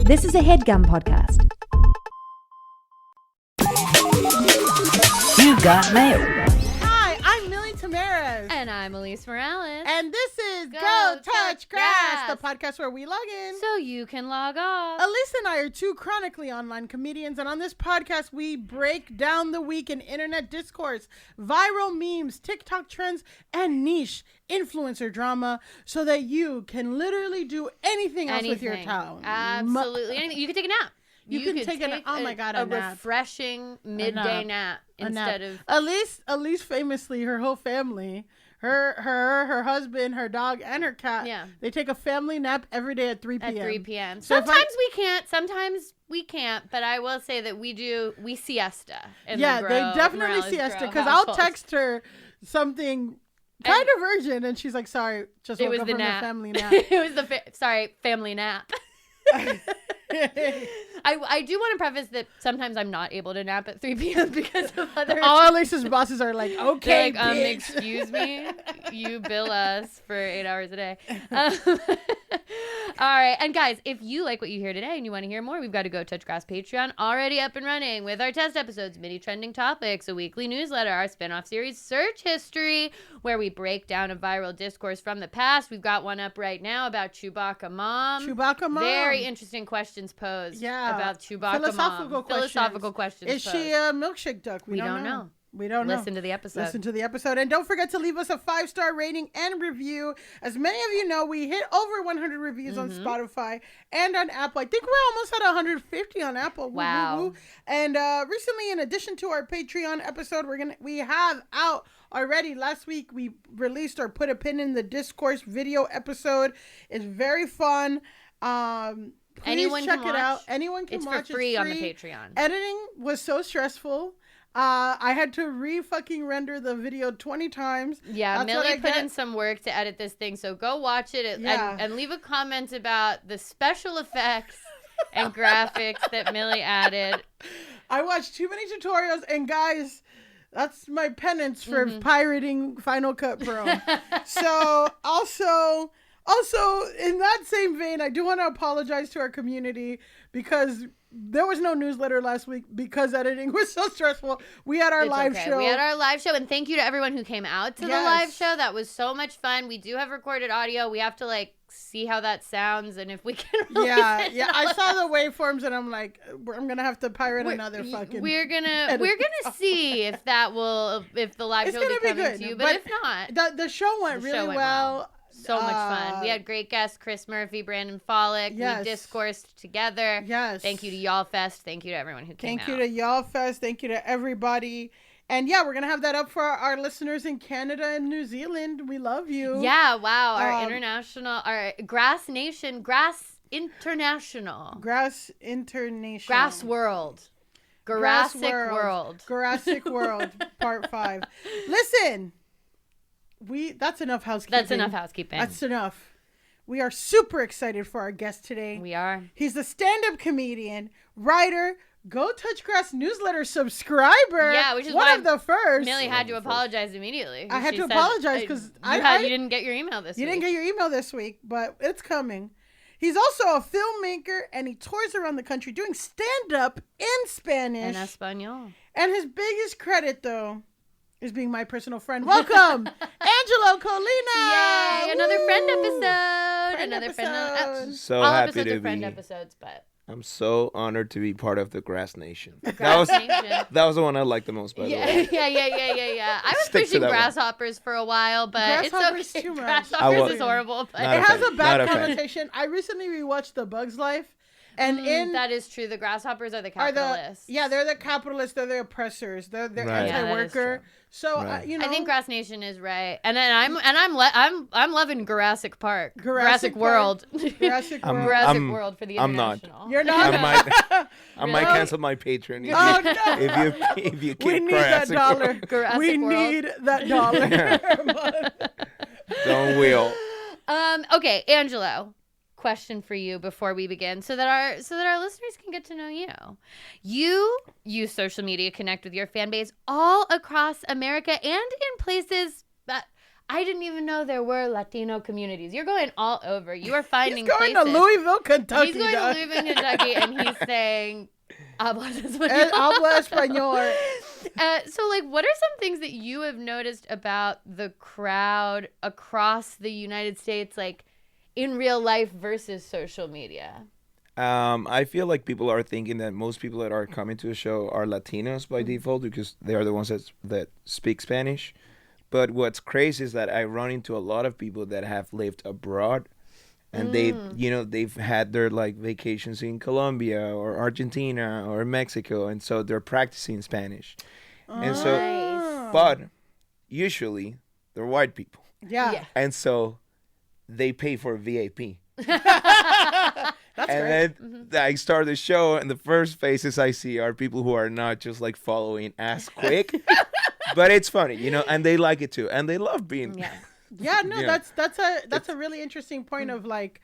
This is a HeadGum podcast. You got mail. Hi, I'm Millie Tamaris. And I'm Alise Morales. And this is Go Touch Grass, the podcast where we log in so you can log off. Alise and I are two chronically online comedians, and on this podcast, we break down the week in internet discourse, viral memes, TikTok trends, and niche influencer drama so that you can literally do anything else with your time. Absolutely. Anything. You can take a nap. You can take a nap. Refreshing midday nap instead of Alise famously, her whole family, her husband, her dog, and her cat. Yeah. They take a family nap every day at 3 p.m. At 3 p.m. So sometimes we can't. Sometimes we can't. But I will say that we siesta. They definitely siesta because I'll text her something kind of urgent, and she's like, "Sorry, just woke up from the family nap." It was the family nap. I do want to preface that sometimes I'm not able to nap at 3 p.m. because of other... All Alice's bosses are like, okay, like, excuse me, you bill us for 8 hours a day. All right, and guys, if you like what you hear today and you want to hear more, we've got a Go Touch Grass Patreon already up and running with our test episodes, mini trending topics, a weekly newsletter, our spinoff series, Search History, where we break down a viral discourse from the past. We've got one up right now about Chewbacca Mom. Very interesting questions posed about Chewbacca Mom. Philosophical questions Is she a milkshake duck? We don't know. We don't know. Listen to the episode. And don't forget to leave us a 5-star rating and review. As many of you know, we hit over 100 reviews on Spotify and on Apple. I think we're almost at 150 on Apple. Wow. Woo, woo, woo. And recently, in addition to our Patreon episode, we have out already. Last week, we released or put a pin in the discourse video episode. It's very fun. Please check it out. Anyone can watch. It's for free on the Patreon. Editing was so stressful. I had to render the video 20 times. Yeah, Millie put in some work to edit this thing, so go watch it and leave a comment about the special effects and graphics that Millie added. I watched too many tutorials, and guys, that's my penance for pirating Final Cut Pro. So also, in that same vein, I do want to apologize to our community because there was no newsletter last week because editing was so stressful. We had our live show. And thank you to everyone who came out to the live show. That was so much fun. We do have recorded audio. We have to see how that sounds and if we can release it. Yeah. I saw the waveforms and I'm like, I'm gonna have to pirate another fucking. We're gonna see if the live show will be coming to you. But if not, the show went really well. So much fun. We had great guests, Chris Murphy, Brandon Follick. Yes. We discoursed together. Yes. Thank you to Y'all Fest. Thank you to everyone who came out. Thank you to Y'all Fest. Thank you to everybody. And yeah, we're going to have that up for our listeners in Canada and New Zealand. We love you. Yeah, wow. Our international, our Grass Nation, Grass International. Grass International. Grass World. Jurassic World. Jurassic World, part 5. Listen. That's enough housekeeping. That's enough. We are super excited for our guest today. We are. He's a stand-up comedian, writer, Go Touch Grass newsletter subscriber. Yeah, which is one of the first. Millie had to apologize immediately. I had to apologize because you didn't get your email this week. You didn't get your email this week, but it's coming. He's also a filmmaker, and he tours around the country doing stand-up in Spanish. En español. And his biggest credit, though, is being my personal friend. Welcome, Angelo Colina. Yay! Another friend episode. So all happy episodes to are friend be. episodes, but I'm so honored to be part of the Grass Nation. Nation. That was the one I liked the most, by the way. Yeah. I was Stick to pushing that grasshoppers for a while, but Grasshoppers it's okay. too much. Grasshoppers is horrible, but It has a bad connotation. I recently rewatched The Bug's Life. And that is true. The grasshoppers are the capitalists. They're the capitalists. They're the oppressors. They're Right. anti-worker. So Right. I think Grass Nation is right, and then I'm loving Jurassic Park, Jurassic World, Jurassic World. Jurassic World for the I'm international. You're not. I might cancel my Patreon if you We keep need that Jurassic dollar. World. Jurassic We World. need that dollar. Don't will. Okay, Angelo. Question for you before we begin so that our listeners can get to know you. You use social media to connect with your fan base all across America and in places that I didn't even know there were Latino communities. You're going all over. You are finding He's going places. to Louisville, Kentucky. He's going to Louisville, Kentucky, and he's saying, habla español. Habla español. So, like, what are some things that you have noticed about the crowd across the United States, like, in real life versus social media? I feel like people are thinking that most people that are coming to the show are Latinos by default because they are the ones that speak Spanish. But what's crazy is that I run into a lot of people that have lived abroad, and they've had their like vacations in Colombia or Argentina or Mexico, and so they're practicing Spanish. And so, Nice. but usually they're white people, Yeah. and so they pay for VIP. That's And great. then I start the show, and the first faces I see are people who are not just like following as quick, but it's funny, and they like it too, and they love being. Yeah. Yeah, no, Yeah. that's a really interesting point of like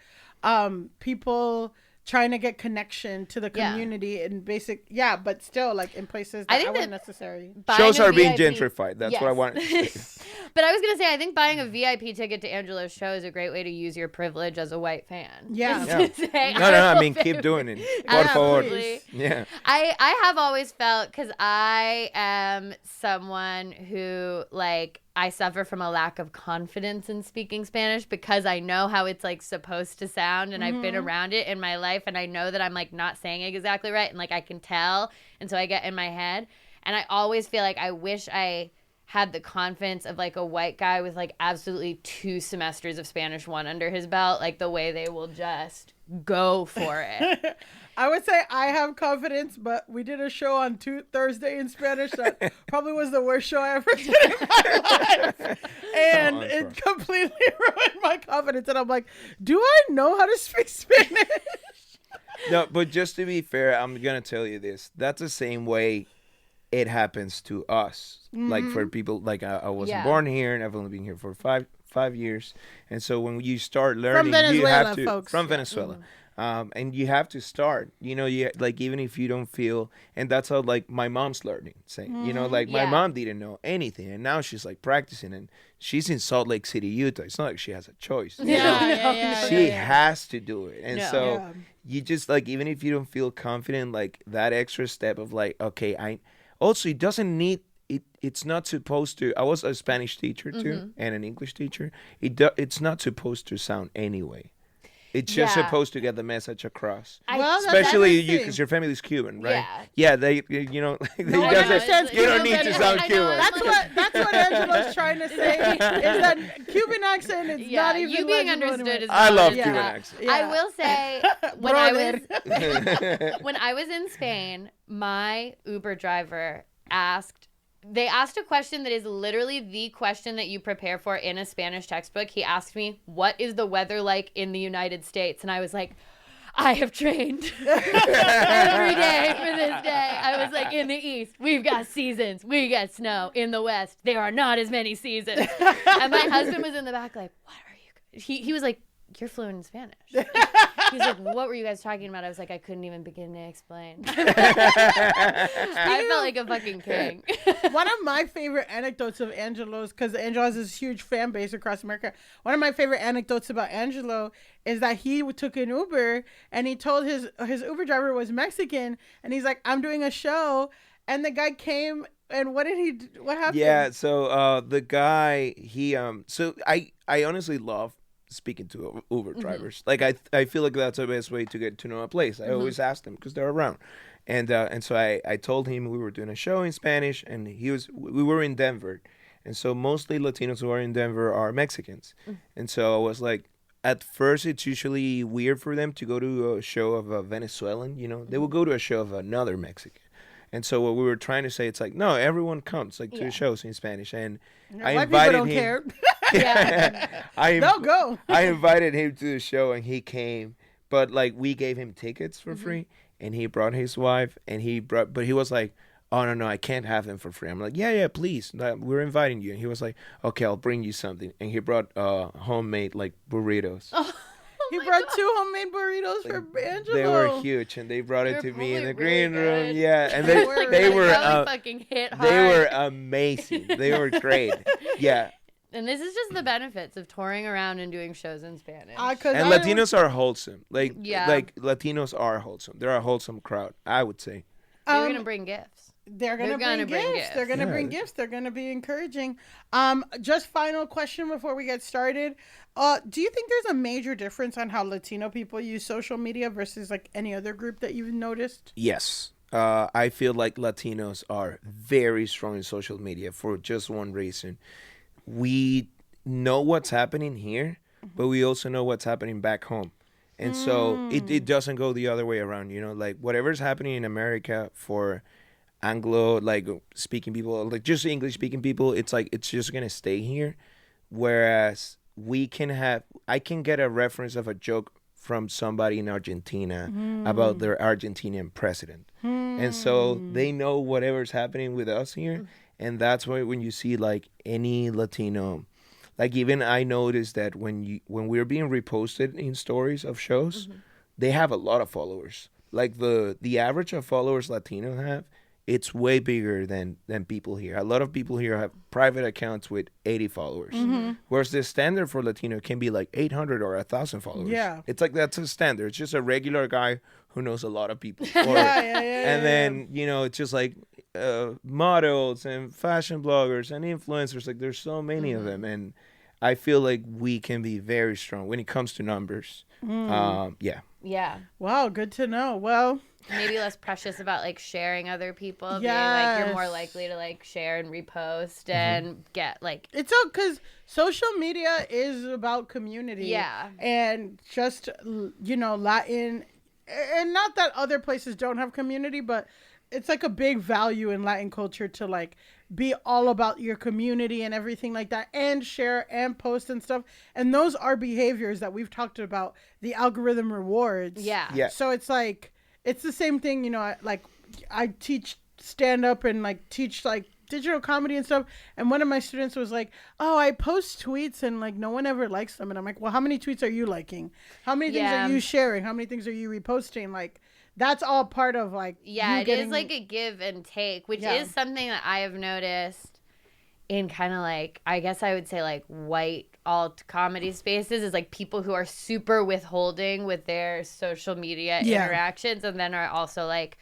people trying to get connection to the Yeah. community and but still like in places that I I think weren't that- necessary. Buying Shows a are being VIP gentrified. That's what I Yes. wanted to say. But I was going to say, I think buying a VIP ticket to Angelo's show is a great way to use your privilege as a white fan. Yeah. Just to say, No, I will mean, keep very- doing it. Por favor. Absolutely. Yeah. I have always felt, because I am someone who, like, I suffer from a lack of confidence in speaking Spanish because I know how it's, like, supposed to sound, and I've been around it in my life, and I know that I'm, like, not saying it exactly right, and, like, I can tell, and so I get in my head, and I always feel like I wish I had the confidence of, like, a white guy with, like, absolutely 2 semesters of Spanish 1 under his belt, like, the way they will just go for it. I would say I have confidence, but we did a show on Thursday in Spanish that probably was the worst show I ever did in my life. And it completely ruined my confidence. And I'm like, do I know how to speak Spanish? No, but just to be fair, I'm going to tell you this. That's the same way it happens to us. Like for people, like I wasn't born here and I've only been here for five years. And so when you start learning, you Venezuela, have to, folks. from Venezuela. And you have to start, like even if you don't feel, and that's how like my mom's learning, saying, like my Yeah. mom didn't know anything, and now she's like practicing, and she's in Salt Lake City, Utah. It's not like she has a choice. She has to do it, and No. so Yeah. you just like even if you don't feel confident, like that extra step of like, okay, also it doesn't need. It's not supposed to. I was a Spanish teacher too, and an English teacher. It's not supposed to sound anyway. It's just Yeah. supposed to get the message across. Well, that's Especially you, interesting. because your family's Cuban, right? Yeah. They one guys understands you don't Cuban need to Spanish. sound I know, Cuban. That's what Angelo's trying to say is that Cuban accent is Yeah, not even you being legible understood anymore. is I not love as Cuban bad. accent. Yeah. I will say when I was in Spain, my Uber driver asked a question that is literally the question that you prepare for in a Spanish textbook. He asked me, "What is the weather like in the United States?" And I was like, I have trained every day for this day. I was like, in the East, we've got seasons. We got snow. In the West, there are not as many seasons. And my husband was in the back like, what are you? He was like, you're fluent in Spanish. He's like, what were you guys talking about? I was like, I couldn't even begin to explain. I felt like a fucking king. One of my favorite anecdotes of Angelo's, because Angelo has this huge fan base across America. One of my favorite anecdotes about Angelo is that he took an Uber and he told his Uber driver was Mexican, and he's like, I'm doing a show, and the guy came, and what happened? Yeah, so the guy, so I honestly love speaking to Uber drivers. Like I feel like that's the best way to get to know a place. I always ask them because they're around, and so I told him we were doing a show in Spanish, and we were in Denver, and so mostly Latinos who are in Denver are Mexicans, and so I was like, at first it's usually weird for them to go to a show of a Venezuelan, they will go to a show of another Mexican. And so what we were trying to say, it's like, no, everyone comes to the shows in Spanish. And I White people invited don't him. care. Yeah. They'll go. I invited him to the show and he came, but like we gave him tickets for free, and he brought his wife, but he was like, oh no, I can't have them for free. I'm like, yeah, please, we're inviting you. And he was like, okay, I'll bring you something. And he brought homemade like burritos. He brought 2 homemade burritos for Angelo. They were huge, and they brought it They to were me in the probably really green room. good. Yeah, and They they were they really were Probably fucking hit hard. they were amazing. They were great. Yeah. And this is just the benefits of touring around and doing shows in Spanish. And Latinos are wholesome. Like Latinos are wholesome. They're a wholesome crowd, I would say. They're going to bring gifts. They're gonna bring gifts. They're gonna bring gifts. They're gonna be encouraging. Just final question before we get started. Do you think there's a major difference on how Latino people use social media versus like any other group that you've noticed? Yes. I feel like Latinos are very strong in social media for just one reason. We know what's happening here, but we also know what's happening back home. And so it doesn't go the other way around, you know, like whatever's happening in America for Anglo, like speaking people, like just English speaking people, it's like, it's just going to stay here. Whereas I can get a reference of a joke from somebody in Argentina about their Argentinian president. And so they know whatever's happening with us here. And that's why when you see like any Latino, like even I noticed that when we're being reposted in stories of shows, they have a lot of followers. Like the average of followers Latino have, it's way bigger than people here. A lot of people here have private accounts with 80 followers. Whereas the standard for Latino can be like 800 or 1,000 followers. Yeah. It's like that's a standard. It's just a regular guy who knows a lot of people. And then, you know, it's just like models and fashion bloggers and influencers. Like there's so many of them. And I feel like we can be very strong when it comes to numbers. Yeah. Wow, good to know. Well, maybe less precious about like sharing other people. Yeah, like you're more likely to like share and repost and get like it's all because social media is about community. Yeah, and just Latin, and not that other places don't have community, but it's like a big value in Latin culture to like be all about your community and everything like that, and share and post and stuff. And those are behaviors that we've talked about. The algorithm rewards. Yeah. So it's like. It's the same thing, you know, I teach stand-up and, like, teach, like, digital comedy and stuff. And one of my students was like, oh, I post tweets and, like, no one ever likes them. And I'm like, well, how many tweets are you liking? How many things are you sharing? How many things are you reposting? Like, that's all part of, like, is like a give and take, which is something that I have noticed in kind of, like, I guess I would say, like, white alt comedy spaces is like people who are super withholding with their social media interactions, and then are also like,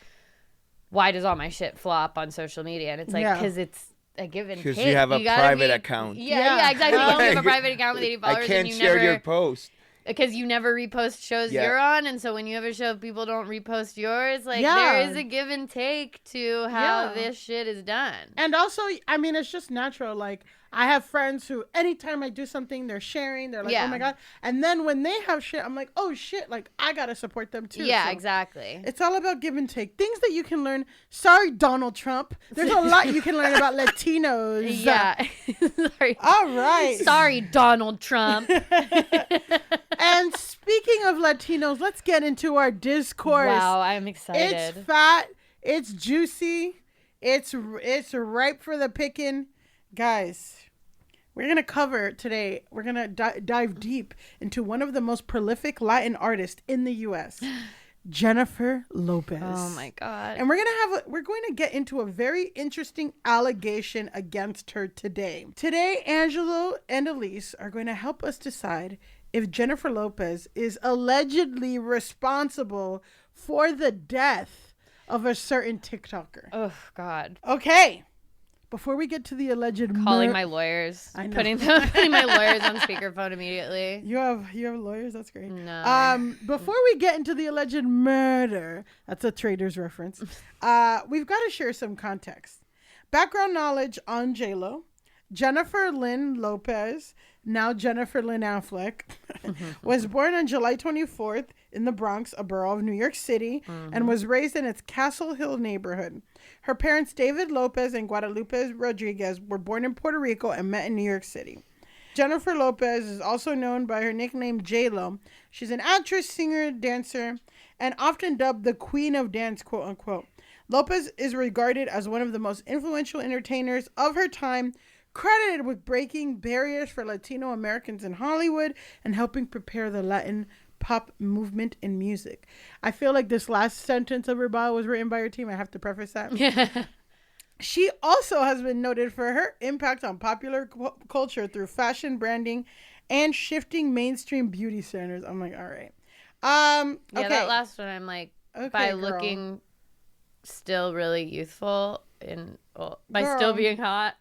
why does all my shit flop on social media? And it's like, because it's a give and take. Because you have a private account. Yeah, exactly. You have a private account with 80 followers. I can't share your post. Because you never repost shows you're on, and so when you have a show, people don't repost yours. Like, there is a give and take to how this shit is done. And also, I mean, it's just natural. Like, I have friends who, anytime I do something, they're sharing. They're like, oh my God. And then when they have shit, I'm like, oh shit, like, I got to support them too. Yeah, so exactly. It's all about give and take. Things that you can learn. Sorry, Donald Trump. There's a lot you can learn about Latinos. Yeah. Sorry. All right. Sorry, Donald Trump. And speaking of Latinos, let's get into our discourse. Wow, I'm excited. It's fat. It's juicy. It's ripe for the picking. Guys, we're going to cover today, we're going to dive deep into one of the most prolific Latin artists in the U.S., Jennifer Lopez. Oh my God. And we're going to get into a very interesting allegation against her today. Today, Angelo and Alise are going to help us decide if Jennifer Lopez is allegedly responsible for the death of a certain TikToker. Oh God. Okay. Before we get to the alleged calling my lawyers, putting my lawyers on speakerphone immediately. You have lawyers? That's great. No. Before we get into the alleged murder, that's a Trader's reference. We've got to share some context. Background knowledge on J-Lo. Jennifer Lynn Lopez, now Jennifer Lynn Affleck, was born on July 24th in the Bronx, a borough of New York City, and was raised in its Castle Hill neighborhood. Her parents, David Lopez and Guadalupe Rodriguez, were born in Puerto Rico and met in New York City. Jennifer Lopez is also known by her nickname J-Lo. She's an actress, singer, dancer, and often dubbed the Queen of Dance, quote unquote. Lopez is regarded as one of the most influential entertainers of her time, credited with breaking barriers for Latino Americans in Hollywood and helping prepare the Latin pop movement in music. I feel like this last sentence of her bio was written by her team. I have to preface that. She also has been noted for her impact on popular culture through fashion branding and shifting mainstream beauty standards. I'm like, all right. Yeah, Okay. that last one, I'm like, Okay, by girl. looking still really youthful and by Girl. still being hot.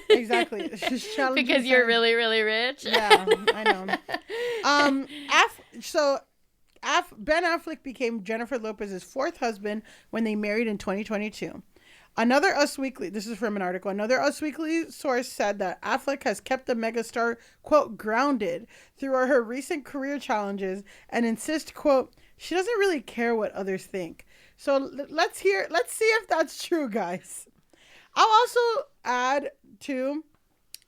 Exactly. It's just challenging Because you're times. really, really rich. Yeah, I know. Ben Affleck became Jennifer Lopez's fourth husband when they married in 2022. Another Us Weekly, this is from an article, another Us Weekly source said that Affleck has kept the megastar, quote, grounded through her recent career challenges and insists, quote, she doesn't really care what others think. So let's see if that's true, guys. I'll also add, too,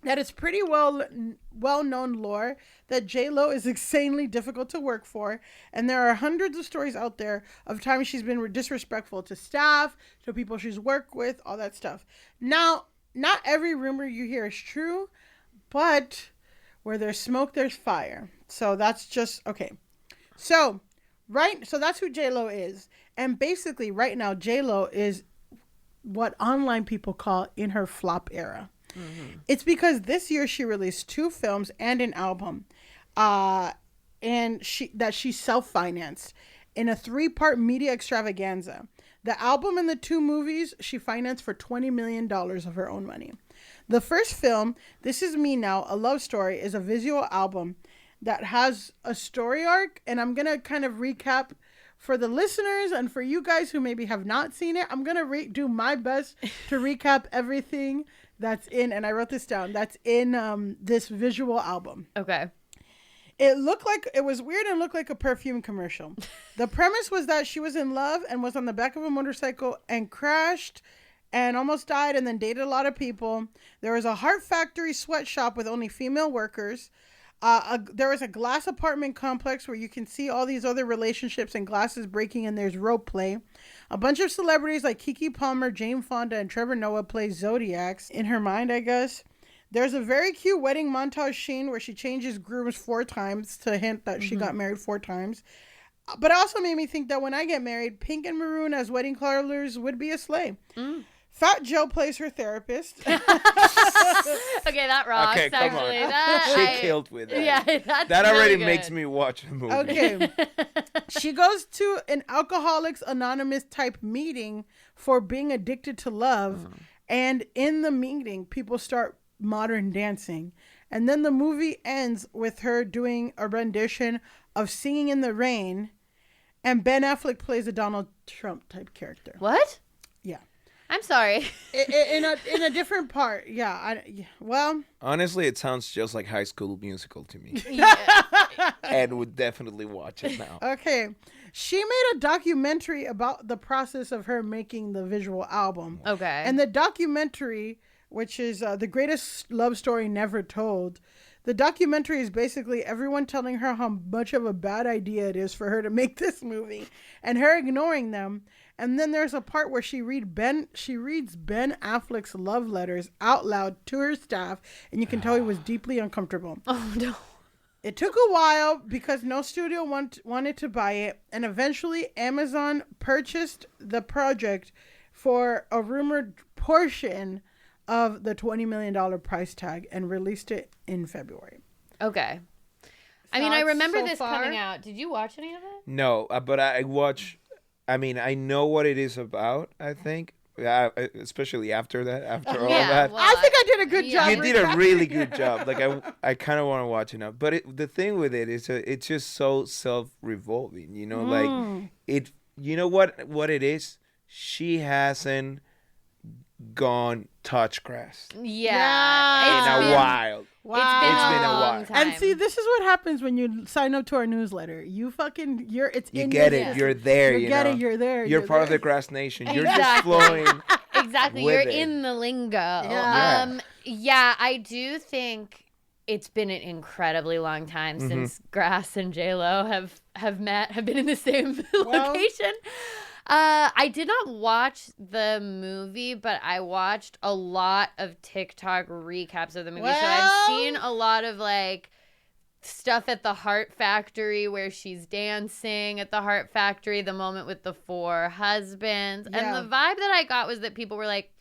that it's pretty well-known lore that J-Lo is insanely difficult to work for, and there are hundreds of stories out there of times she's been disrespectful to staff, to people she's worked with, all that stuff. Now, not every rumor you hear is true, but where there's smoke, there's fire. So that's just, okay. So that's who J-Lo is. And basically, right now, J-Lo is what online people call in her flop era. Mm-hmm. It's because this year she released 2 films and an album, and she self-financed in a 3-part media extravaganza. The album and the 2 movies she financed for $20 million of her own money. The first film, This Is Me Now, A Love Story, is a visual album that has a story arc, and I'm gonna kind of recap for the listeners and for you guys who maybe have not seen it. I'm gonna do my best to recap everything that's in, and I wrote this down, that's in this visual album. Okay. It was weird and looked like a perfume commercial. The premise was that she was in love and was on the back of a motorcycle and crashed and almost died and then dated a lot of people. There was a heart factory sweatshop with only female workers. There was a glass apartment complex where you can see all these other relationships and glasses breaking, and there's rope play. A bunch of celebrities like Keke Palmer, Jane Fonda, and Trevor Noah play Zodiacs in her mind, I guess. There's a very cute wedding montage scene where she changes grooms 4 times to hint that she got married 4 times. But it also made me think that when I get married, pink and maroon as wedding colors would be a sleigh. Fat Joe plays her therapist. Okay, that rocks. Okay, come actually. on. She killed with that. Yeah, that really already good. makes me watch the movie. Okay. She goes to an Alcoholics Anonymous type meeting for being addicted to love. And in the meeting, people start modern dancing. And then the movie ends with her doing a rendition of Singing in the Rain. And Ben Affleck plays a Donald Trump type character. What? Yeah. I'm sorry. in a different part. Yeah. Well. Honestly, it sounds just like High School Musical to me. And would definitely watch it now. Okay. She made a documentary about the process of her making the visual album. Okay. And the documentary, which is The Greatest Love Story Never Told, the documentary is basically everyone telling her how much of a bad idea it is for her to make this movie and her ignoring them. And then there's a part where she reads Ben Affleck's love letters out loud to her staff, and you can tell he was deeply uncomfortable. Oh, no. It took a while because no studio wanted to buy it, and eventually Amazon purchased the project for a rumored portion of the $20 million price tag and released it in February. Okay. I mean, I remember so this far? coming out. Did you watch any of it? No, but I watch. I mean, I know what it is about, I think. Especially after all that. Well, I think I did a good job. You did a really good job. Like, I kind of want to watch it now. But the thing with it is it's just so self-revolving, you know? Like, you know what it is? She hasn't gone touch grass Yeah. in a while. Wow. It's been a while. long time. And see, this is what happens when you sign up to our newsletter. You get it. You're there. You're there. You're part of the grass nation. You're just Exactly. flowing. Exactly. with You're it. in the lingo. Yeah. Yeah, I do think it's been an incredibly long time since Grass and J-Lo have been in the same location. I did not watch the movie, but I watched a lot of TikTok recaps of the movie. So I've seen a lot of like stuff at the Heart Factory where she's dancing at the Heart Factory, the moment with the 4 husbands. Yeah. And the vibe that I got was that people were like,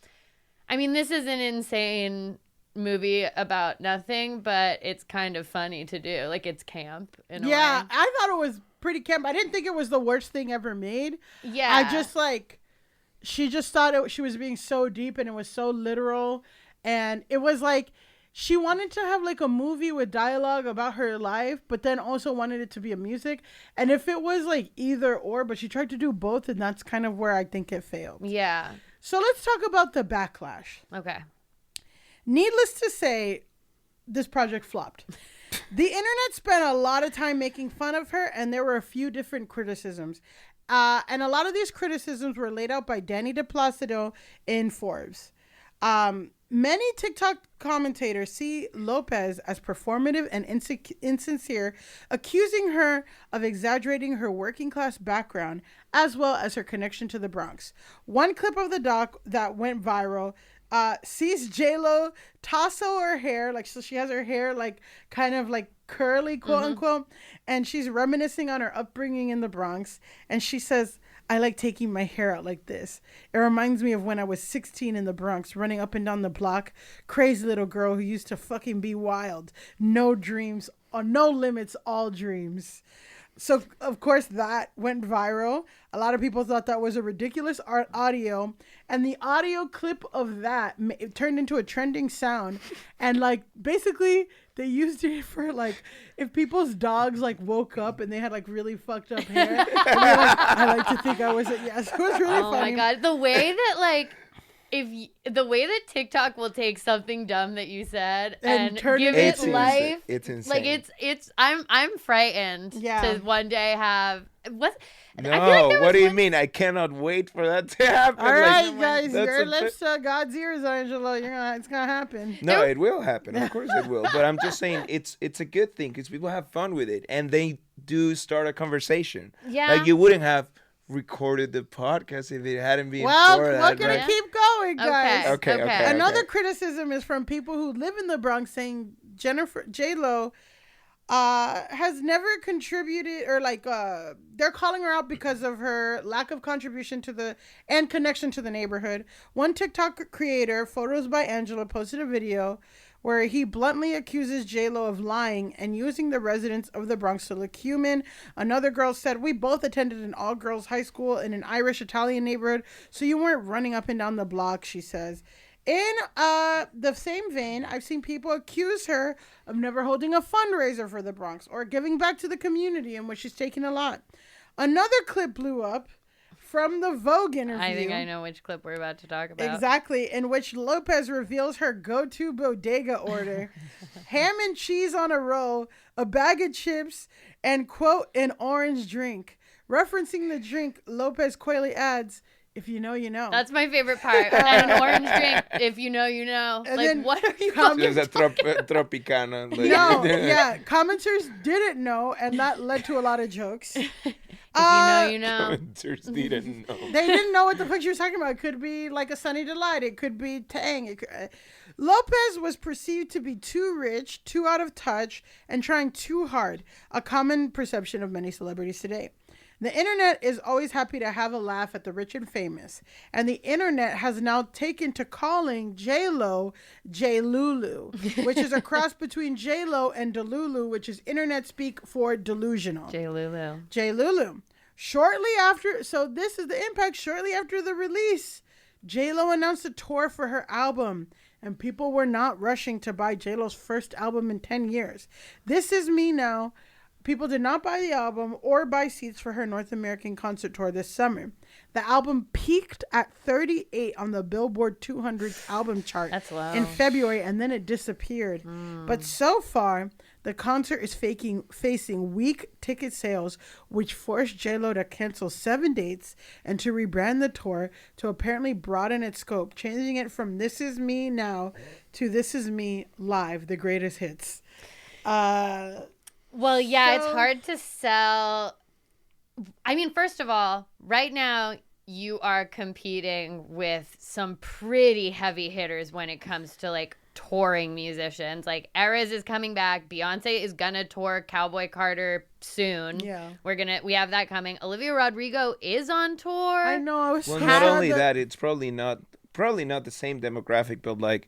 I mean, this is an insane movie about nothing, but it's kind of funny to do. Like, it's camp in a way. I thought it was pretty camp. I didn't think it was the worst thing ever made. Yeah. I just like, she just thought she was being so deep and it was so literal. And it was like, she wanted to have like a movie with dialogue about her life, but then also wanted it to be a music. And if it was like either or, but she tried to do both, and that's kind of where I think it failed. Yeah. So let's talk about the backlash. Okay. Needless to say, this project flopped. The internet spent a lot of time making fun of her, and there were a few different criticisms. And a lot of these criticisms were laid out by Danny DePlacido in Forbes. Many TikTok commentators see Lopez as performative and insincere, accusing her of exaggerating her working class background as well as her connection to the Bronx. One clip of the doc that went viral sees J-Lo tasso her hair, like, so she has her hair like kind of like curly, quote unquote, and she's reminiscing on her upbringing in the Bronx, and she says, "I like taking my hair out like this. It reminds me of when I was 16 in the Bronx, running up and down the block. Crazy little girl who used to fucking be wild. No dreams, or no limits, all dreams." So, of course, that went viral. A lot of people thought that was a ridiculous audio. And the audio clip of that it turned into a trending sound. And, like, basically, they used it for, like, if people's dogs, like, woke up and they had, like, really fucked up hair. And they're like, "I like to think I was it." Yes, it was really funny. Oh, my God. The way that, like... the way that TikTok will take something dumb that you said and give it life, it's insane. Like I'm frightened to one day have what. No, I feel like what do you mean? I cannot wait for that to happen. All right, like, guys, your lips to God's ears, Angelo. It's gonna happen. No, it will happen. Of course it will. But I'm just saying it's a good thing because people have fun with it and they do start a conversation. Yeah, like you wouldn't have recorded the podcast if it hadn't been well, for we're that. gonna Right? keep going, guys. Okay. Another criticism is from people who live in the Bronx saying J-Lo has never contributed, or like they're calling her out because of her lack of contribution to and connection to the neighborhood. One TikTok creator, Photos by Angelo, posted a video where he bluntly accuses J-Lo of lying and using the residents of the Bronx to look human. Another girl said, "We both attended an all-girls high school in an Irish-Italian neighborhood, so you weren't running up and down the block," she says. In the same vein, I've seen people accuse her of never holding a fundraiser for the Bronx or giving back to the community, in which she's taken a lot. Another clip blew up from the Vogue interview. I think I know which clip we're about to talk about. Exactly, in which Lopez reveals her go-to bodega order: ham and cheese on a roll, a bag of chips, and, quote, an orange drink. Referencing the drink, Lopez coyly adds, "If you know, you know." That's my favorite part. And an orange drink. If you know, you know. And like, then what are you There's a Tropicana. Like, No, yeah. Commenters didn't know, and that led to a lot of jokes. If you know, you know. Commenters didn't know. They didn't know what the fuck she was talking about. It could be like a Sunny Delight. It could be Tang. Lopez was perceived to be too rich, too out of touch, and trying too hard, a common perception of many celebrities today. The internet is always happy to have a laugh at the rich and famous, and the internet has now taken to calling J-Lo Jlulu, which is a cross between J-Lo and Delulu, which is internet speak for delusional. Jlulu. Shortly after, so this is the impact. Shortly after the release, J-Lo announced a tour for her album, and people were not rushing to buy J-Lo's first album in 10 years. This Is Me Now. People did not buy the album or buy seats for her North American concert tour this summer. The album peaked at 38 on the Billboard 200 album chart in February, and then it disappeared. But so far, the concert is facing weak ticket sales, which forced J-Lo to cancel 7 dates and to rebrand the tour to apparently broaden its scope, changing it from This Is Me Now to This Is Me Live, the greatest hits. Well, yeah, it's hard to sell. I mean, first of all, right now you are competing with some pretty heavy hitters when it comes to like touring musicians. Like Eras is coming back. Beyonce is gonna tour Cowboy Carter soon. Yeah, we have that coming. Olivia Rodrigo is on tour. I know. Well, not only that, it's probably not probably not the same demographic, but like,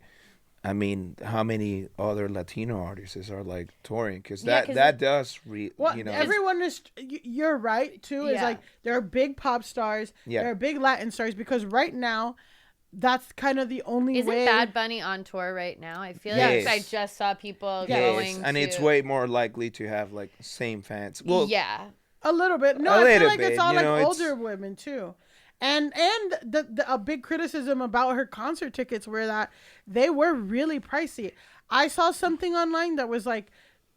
I mean, how many other Latino artists are like touring? Because that does well, you know. everyone is. You're right too. Is like there are big pop stars. Yeah. There are big Latin stars because right now, that's kind of the only way. Isn't Bad Bunny on tour right now? I feel Yes. like I just saw people Yes, going and to... it's way more likely to have like same fans. Well, yeah. A little bit. No, A I feel little like it's bit, all you like know, it's- older women too. And a big criticism about her concert tickets were that they were really pricey. I saw something online that was like,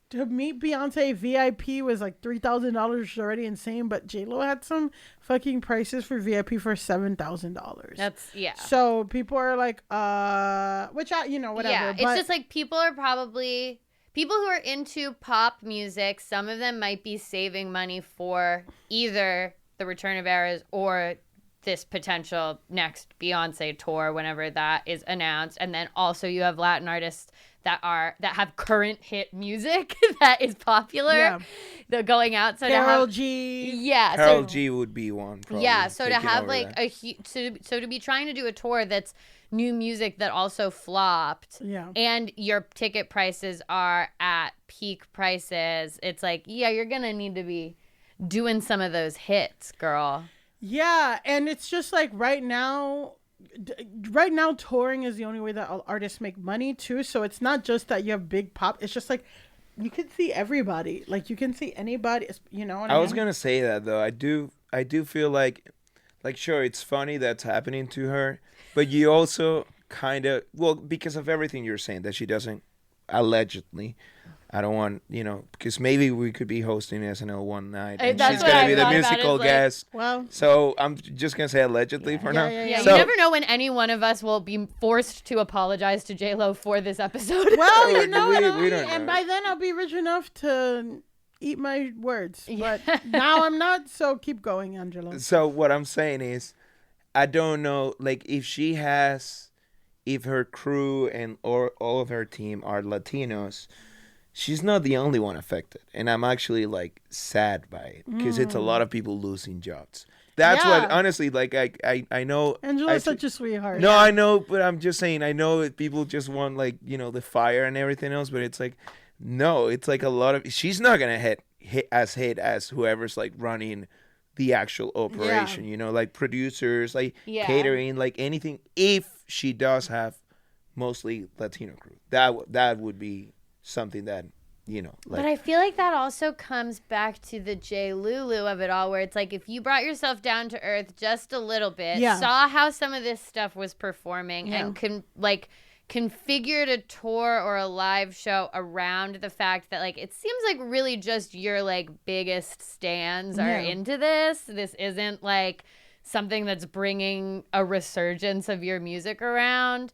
to meet Beyonce VIP was like $3,000, which is already insane. But J-Lo had some fucking prices for VIP for $7,000. That's, yeah. So people are like, which I, whatever. Yeah, but it's just like people are probably... People who are into pop music, some of them might be saving money for either the Return of Eras or this potential next Beyonce tour whenever that is announced. And then also you have Latin artists that have current hit music that is popular. Yeah. They're going out. So Karol to have, G. yeah. Karol So, G would be one. Probably, yeah. So to taking have over like that. so to be trying to do a tour that's new music that also flopped. Yeah. And your ticket prices are at peak prices. It's like, yeah, you're going to need to be doing some of those hits, girl. Yeah, and it's just like right now touring is the only way that artists make money too. So it's not just that you have big pop. It's just like you can see everybody. Like you can see anybody. You know what I mean? I was gonna say that though. I do feel like sure, it's funny that's happening to her, but you also kind of because of everything you're saying that she doesn't allegedly. I don't want, because maybe we could be hosting SNL one night and That's she's what going I to be the thought about, musical is like- guest. Well, So I'm just going to say allegedly for now. Yeah, So, you never know when any one of us will be forced to apologize to J-Lo for this episode. well, you know what? we don't And know. by then I'll be rich enough to eat my words. But now I'm not. So keep going, Angelo. So what I'm saying is, I don't know, like if her crew and all of her team are Latinos, she's not the only one affected, and I'm actually like sad by it because it's a lot of people losing jobs. That's Yeah. what honestly, like I know. Angelo's such a sweetheart. No, I know, but I'm just saying. I know that people just want like the fire and everything else, but it's like no, it's like a lot of. She's not gonna hit as whoever's like running the actual operation. Like producers, like catering, like anything. If she does have mostly Latino crew, that would be something that But I feel like that also comes back to the Jlulu of it all, where it's like if you brought yourself down to earth just a little bit, saw how some of this stuff was performing, and configured a tour or a live show around the fact that like it seems like really just your like biggest stands are into this. This isn't like something that's bringing a resurgence of your music around,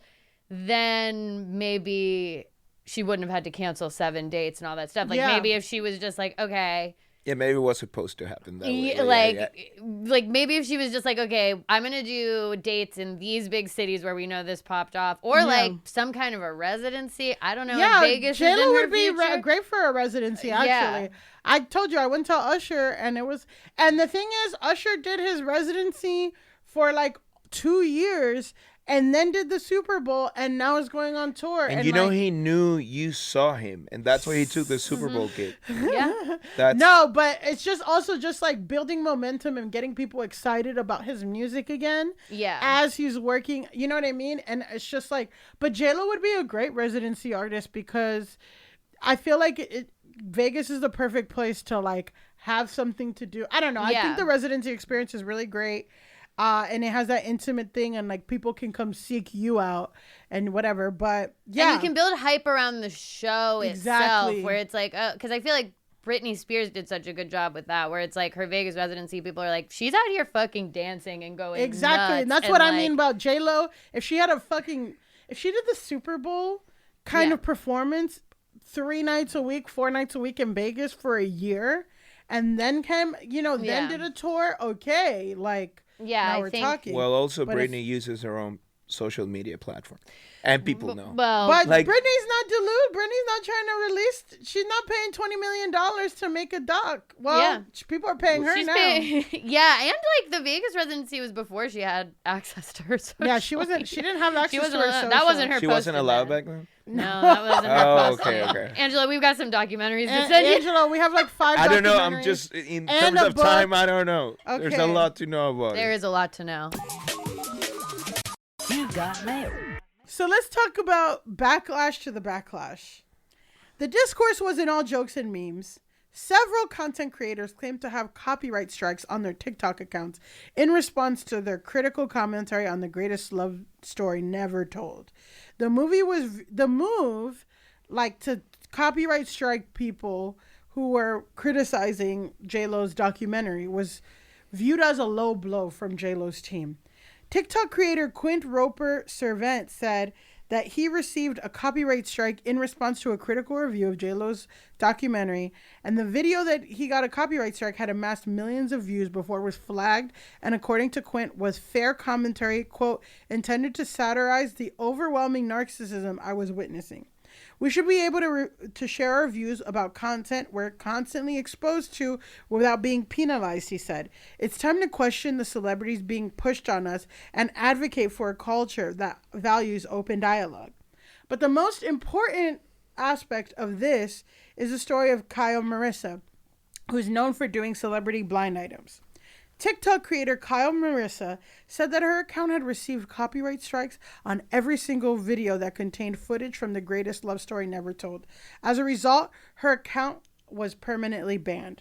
then maybe she wouldn't have had to cancel 7 dates and all that stuff. Like maybe if she was just like, okay. Yeah, maybe it was supposed to happen that way. Like maybe if she was just like, okay, I'm going to do dates in these big cities where we know this popped off, or like some kind of a residency. I don't know. Yeah, Vegas J-Lo is in her would be future. great for a residency, actually. Yeah. I told you, I went to Usher, and and the thing is, Usher did his residency for like 2 years, and then did the Super Bowl, and now is going on tour. And like, he knew you saw him, and that's why he took the Super Bowl gig. Yeah. No, but it's just also just like building momentum and getting people excited about his music again. Yeah. As he's working, you know what I mean? And it's just like, but J-Lo would be a great residency artist because I feel like Vegas is the perfect place to like have something to do. I don't know. I think the residency experience is really great. And it has that intimate thing, and like people can come seek you out and whatever. But yeah, and you can build hype around the show itself, where it's like, because I feel like Britney Spears did such a good job with that, where it's like her Vegas residency, people are like, she's out here fucking dancing and going nuts. And that's what I mean about J-Lo. If she had if she did the Super Bowl kind of performance 3 nights a week, 4 nights a week in Vegas for a year, and then then did a tour, okay, like. Yeah, now I we're think talking. Well, also But Britney uses her own social media platform, and people know. Well, But Like- Britney's not Jlulu. Britney's not trying to release. She's not paying $20 million to make a doc. Well, Yeah. people are paying her she's now. yeah, and like the Vegas residency was before she had access to her social. Yeah, she wasn't. She didn't have access She wasn't to her allowed- social. that wasn't her. She wasn't posted allowed then. back then. No, that wasn't her. Oh, posted. okay. Angela, we've got some documentaries to send you. Angelo, we have like 5. I don't know. I'm documentaries. just in And terms a of book. time. I don't know. There's a Okay. lot to know about There it. is a lot to know. You got mail. So let's talk about backlash to the backlash. The discourse wasn't all jokes and memes. Several content creators claimed to have copyright strikes on their TikTok accounts in response to their critical commentary on the greatest love story never told. The move, like to copyright strike people who were criticizing J-Lo's documentary, was viewed as a low blow from J-Lo's team. TikTok creator Quint Roper Servant said that he received a copyright strike in response to a critical review of J-Lo's documentary, and the video that he got a copyright strike had amassed millions of views before it was flagged, and according to Quint, was fair commentary, quote, intended to satirize the overwhelming narcissism I was witnessing. We should be able to share our views about content we're constantly exposed to without being penalized, he said. It's time to question the celebrities being pushed on us and advocate for a culture that values open dialogue. But the most important aspect of this is the story of Kyle Marissa, who's known for doing celebrity blind items. TikTok creator Kyle Marissa said that her account had received copyright strikes on every single video that contained footage from the greatest love story never told. As a result, her account was permanently banned.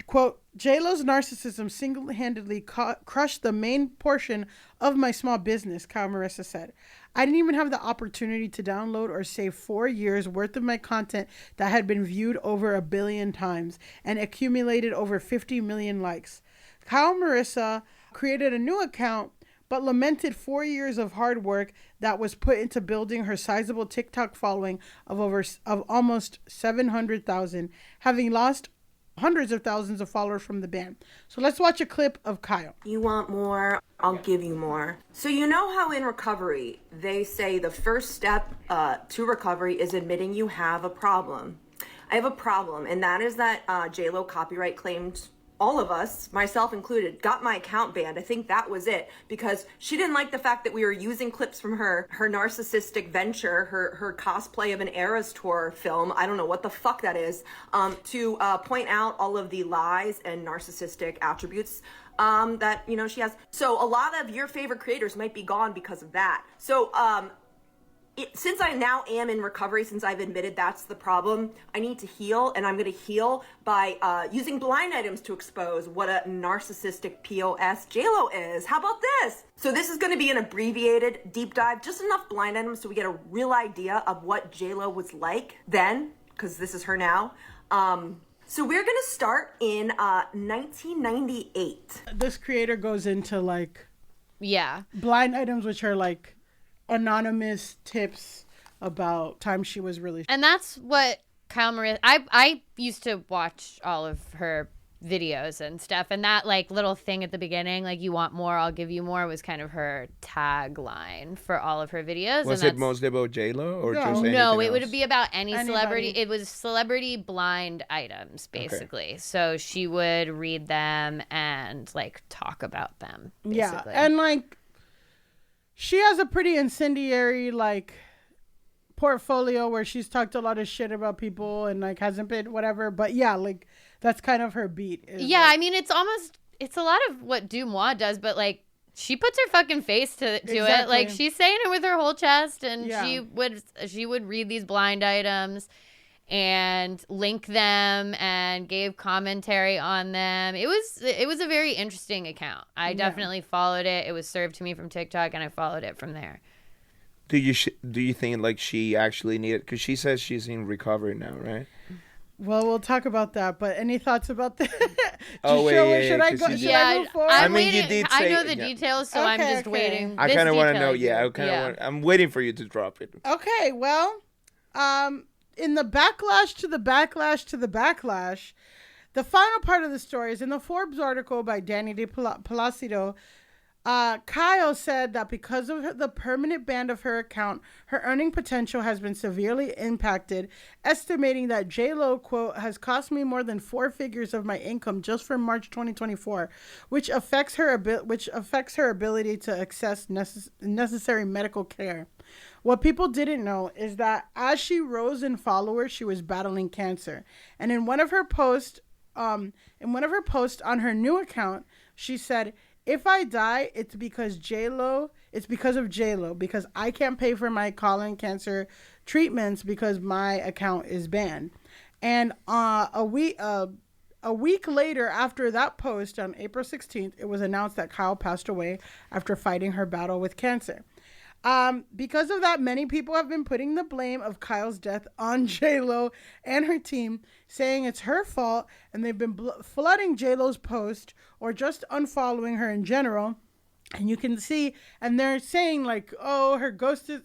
Quote, J-Lo's narcissism single-handedly crushed the main portion of my small business, Kyle Marissa said. I didn't even have the opportunity to download or save 4 years worth of my content that had been viewed over 1 billion times and accumulated over 50 million likes. Kyle Marissa created a new account, but lamented 4 years of hard work that was put into building her sizable TikTok following of almost 700,000, having lost hundreds of thousands of followers from the ban. So let's watch a clip of Kyle. You want more, I'll give you more. So you know how in recovery, they say the first step to recovery is admitting you have a problem. I have a problem, and that is that J-Lo copyright claimed all of us, myself included, got my account banned. I think that was it, because she didn't like the fact that we were using clips from her narcissistic venture, her cosplay of an Eras Tour film, I don't know what the fuck that is, to point out all of the lies and narcissistic attributes that, you know, she has. So a lot of your favorite creators might be gone because of that. So since I now am in recovery, since I've admitted that's the problem, I need to heal, and I'm going to heal by using blind items to expose what a narcissistic POS J-Lo is. How about this? So this is going to be an abbreviated deep dive, just enough blind items so we get a real idea of what J-Lo was like then, because this is her now. So we're going to start in 1998. This creator goes into like Yeah. blind items, which are like anonymous tips about time she was really. And that's what Kyle Marissa, I used to watch all of her videos and stuff, and that like little thing at the beginning, like, you want more, I'll give you more, was kind of her tagline for all of her videos. Was and it mostly about J-Lo or No. just anything No, it else? would be about any Anybody. celebrity. It was celebrity blind items, basically. So she would read them and like talk about them, basically. Yeah, and like she has a pretty incendiary like portfolio where she's talked a lot of shit about people and like hasn't been whatever. But yeah, like that's kind of her beat. Yeah, like, I mean, it's a lot of what Dumois does, but like she puts her fucking face to it. Exactly. Like she's saying it with her whole chest, and Yeah. she would read these blind items and link them and gave commentary on them. It was a very interesting account. I definitely followed it. It was served to me from TikTok, and I followed it from there. Do you think like she actually needed? Because she says she's in recovery now, right? Well, we'll talk about that. But any thoughts about that? Oh, wait, should I go? 'cause Should you I move forward? I I'm mean, you waiting. did I say- know the yeah. details, so I'm Okay, just okay. waiting. I This kind of want to detail know. I Yeah, do. I kind of want. I'm waiting for you to drop it. Okay, well, in the backlash to the backlash to the backlash, the final part of the story is in the Forbes article by Danny De Placido. Kyle said that because of the permanent ban of her account, her earning potential has been severely impacted, estimating that Jlo, quote, has cost me more than 4 figures of my income just from March 2024, which affects her ability to access necessary medical care. What people didn't know is that as she rose in followers, she was battling cancer. And in one of her posts on her new account, she said, "If I die, it's because of Jlo, because I can't pay for my colon cancer treatments because my account is banned." And a week later after that post, on April 16th, it was announced that Kyle passed away after fighting her battle with cancer. Because of that, many people have been putting the blame of Kyle's death on Jlo and her team, saying it's her fault, and they've been flooding Jlo's post or just unfollowing her in general. And you can see, and they're saying like, oh,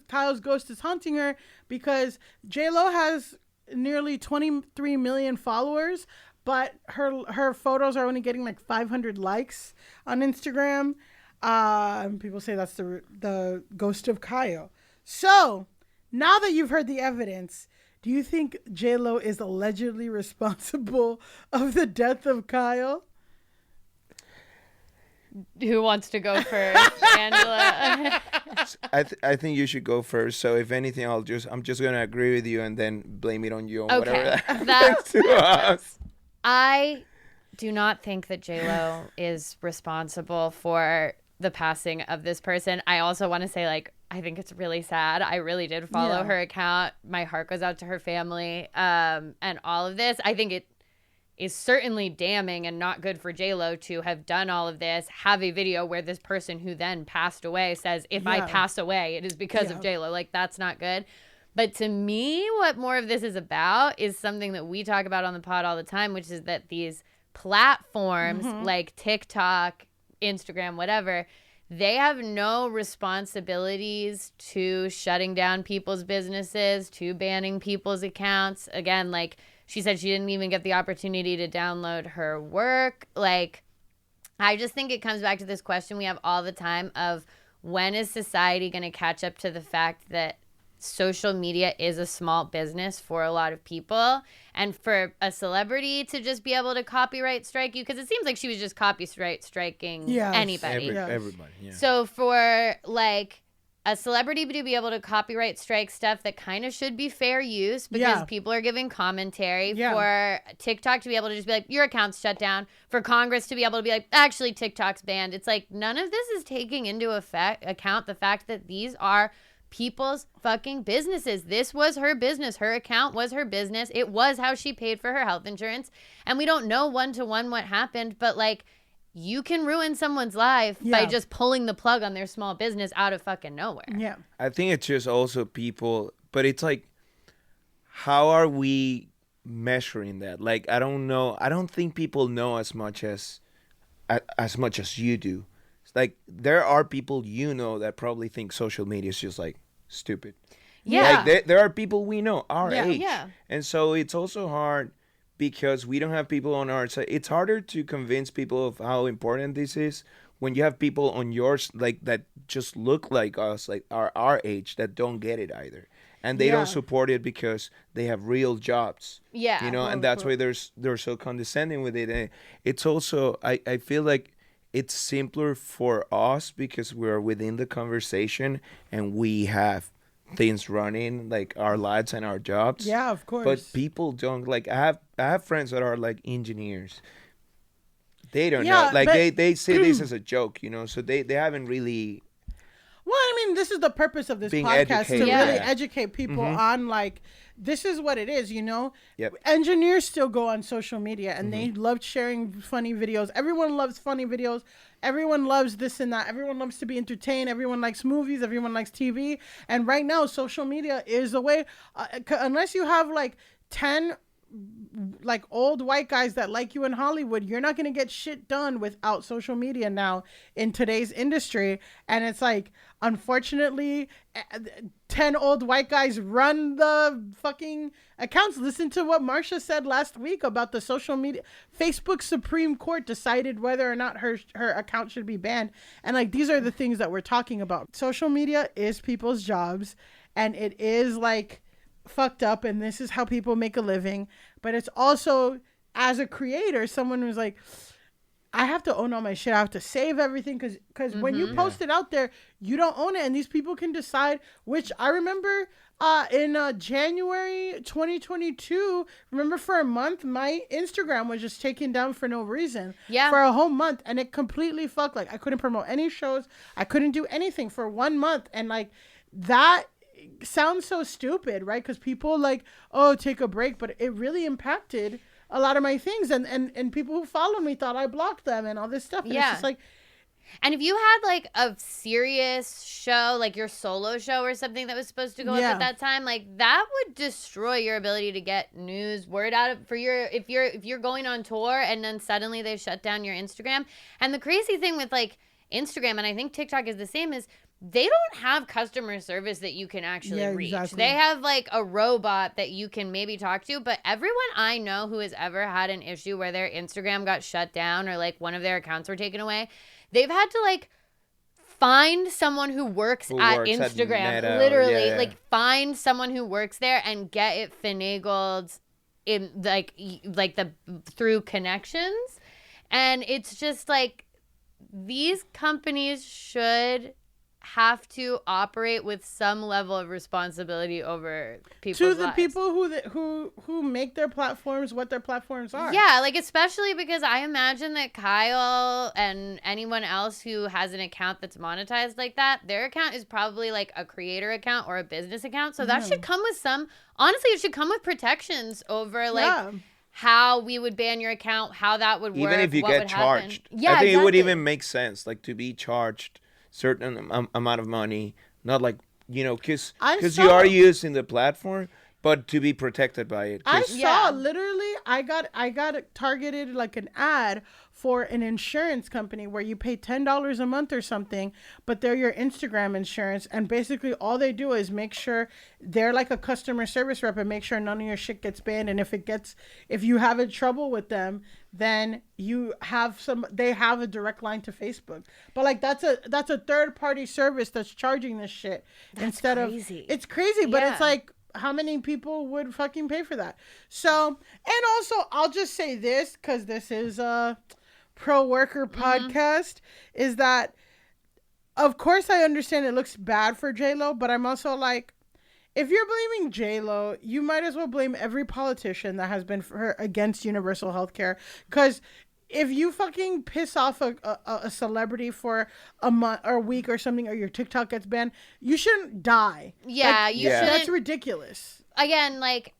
Kyle's ghost is haunting her, because Jlo has nearly 23 million followers, but her photos are only getting like 500 likes on Instagram. People say that's the ghost of Kyle. So now that you've heard the evidence, do you think Jlo is allegedly responsible of the death of Kyle? Who wants to go first, Angela? I think you should go first. So if anything, I'm just gonna agree with you and then blame it on you on whatever that's to us. I do not think that Jlo is responsible for the passing of this person. I also want to say, like, I think it's really sad. I really did follow her account. My heart goes out to her family, and all of this. I think it is certainly damning and not good for Jlo to have done all of this, have a video where this person who then passed away says, if I pass away, it is because of Jlo. Like, that's not good. But to me, what more of this is about is something that we talk about on the pod all the time, which is that these platforms like TikTok, Instagram, whatever, they have no responsibilities to shutting down people's businesses, to banning people's accounts. Again, like she said, she didn't even get the opportunity to download her work. Like, I just think it comes back to this question we have all the time of, when is society going to catch up to the fact that social media is a small business for a lot of people, and for a celebrity to just be able to copyright strike you, because it seems like she was just copyright striking anybody. Everybody. Yeah. So for like a celebrity to be able to copyright strike stuff that kind of should be fair use because people are giving commentary, for TikTok to be able to just be like, your account's shut down, for Congress to be able to be like, actually TikTok's banned. It's like, none of this is taking into account the fact that these are people's fucking businesses. This was her business. Her account was her business. It was how she paid for her health insurance. And we don't know one-to-one what happened, but like, you can ruin someone's life by just pulling the plug on their small business out of fucking nowhere. Yeah. I think it's just also people, but it's like, how are we measuring that? Like, I don't know. I don't think people know as much as you do. Like, there are people that probably think social media is just like stupid. Yeah. Like, there are people we know our age. Yeah. And so it's also hard because we don't have people on our side. It's harder to convince people of how important this is when you have people on yours, like, that just look like us, like our age, that don't get it either. And they don't support it because they have real jobs. Yeah. And that's why they're so condescending with it. And it's also, I feel like it's simpler for us because we're within the conversation and we have things running, like our lives and our jobs. Yeah, of course. But people don't. Like, I have friends that are like engineers. They don't know. Like, they say this as a joke, so they haven't really. Well, I mean, this is the purpose of this Being podcast, to educated. really educate people on, like, this is what it is, Yep. Engineers still go on social media and they love sharing funny videos. Everyone loves funny videos. Everyone loves this and that. Everyone loves to be entertained. Everyone likes movies. Everyone likes TV. And right now, social media is a way, unless you have like 10 like old white guys that like you in Hollywood, you're not going to get shit done without social media now in today's industry. And it's like, unfortunately, 10 old white guys run the fucking accounts. Listen to what Marsha said last week about the social media. Facebook Supreme Court decided whether or not her account should be banned. And like, these are the things that we're talking about. Social media is people's jobs, and it is like fucked up, and this is how people make a living. But it's also, as a creator, someone who's like, I have to own all my shit. I have to save everything, because when you post it out there, you don't own it, and these people can decide which. I remember in January 2022, remember for a month, my Instagram was just taken down for no reason. Yeah. For a whole month, and it completely fucked. Like, I couldn't promote any shows. I couldn't do anything for 1 month, and like that sounds so stupid, right? Because people like, oh, take a break, but it really impacted a lot of my things, and people who follow me thought I blocked them and all this stuff. And it's just like, and if you had like a serious show, like your solo show or something that was supposed to go up at that time, like that would destroy your ability to get news, word out for your, if you're going on tour and then suddenly they shut down your Instagram. And the crazy thing with like Instagram, and I think TikTok is the same, is they don't have customer service that you can actually reach. Exactly. They have like a robot that you can maybe talk to, but everyone I know who has ever had an issue where their Instagram got shut down or like one of their accounts were taken away, they've had to like find someone who works at Instagram, literally, like find someone who works there and get it finagled in like the through connections. And it's just like, these companies should have to operate with some level of responsibility over people's lives. To the people who make their platforms what their platforms are. Yeah, like especially because I imagine that Kyle and anyone else who has an account that's monetized like that, their account is probably like a creator account or a business account. So that should come with some, honestly, it should come with protections over like how we would ban your account, how that would work. Even if you get charged. Yeah, I think it would even make sense, like to be charged certain amount of money, not like, you know, because you are using the platform, but to be protected by it. I saw literally, I got targeted like an ad for an insurance company where you pay $10 a month or something, but they're your Instagram insurance, and basically all they do is make sure they're like a customer service rep and make sure none of your shit gets banned. And if you have trouble with them, then they have a direct line to Facebook. But like that's a third party service that's charging this shit. It's crazy, but it's like, how many people would fucking pay for that? So, and also I'll just say this, because this is a pro worker podcast, is that of course I understand it looks bad for J-Lo, but I'm also like, if you're blaming J-Lo, you might as well blame every politician that has been against universal health care. Because if you fucking piss off a celebrity for a month or a week or something, or your TikTok gets banned, you shouldn't die. Yeah, you shouldn't. That's ridiculous. Again, like,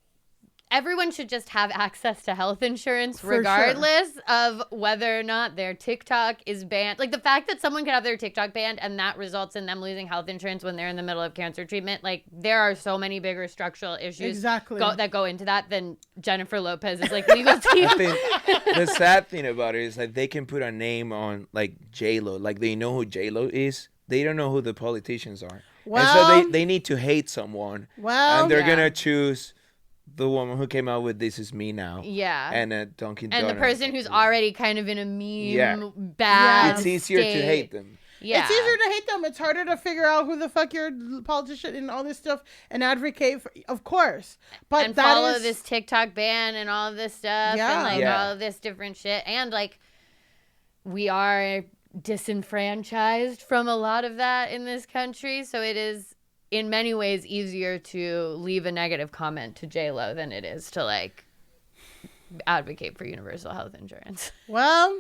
everyone should just have access to health insurance regardless of whether or not their TikTok is banned. Like, the fact that someone could have their TikTok banned and that results in them losing health insurance when they're in the middle of cancer treatment. Like, there are so many bigger structural issues that go into that than Jennifer Lopez's like legal team. I think the sad thing about it is like they can put a name on like J-Lo. Like, they know who J-Lo is. They don't know who the politicians are. Well, and so they need to hate someone. Well, and they're going to choose the woman who came out with "This Is Me Now," and Dunkin' Donuts, and the person who's already kind of in a meme bad. It's easier to hate them. Yeah, it's easier to hate them. It's harder to figure out who the fuck your politician and all this stuff and advocate for, of course. But and follow this TikTok ban and all of this stuff and like all of this different shit. And like, we are disenfranchised from a lot of that in this country, so it is in many ways easier to leave a negative comment to J-Lo than it is to like advocate for universal health insurance. Well,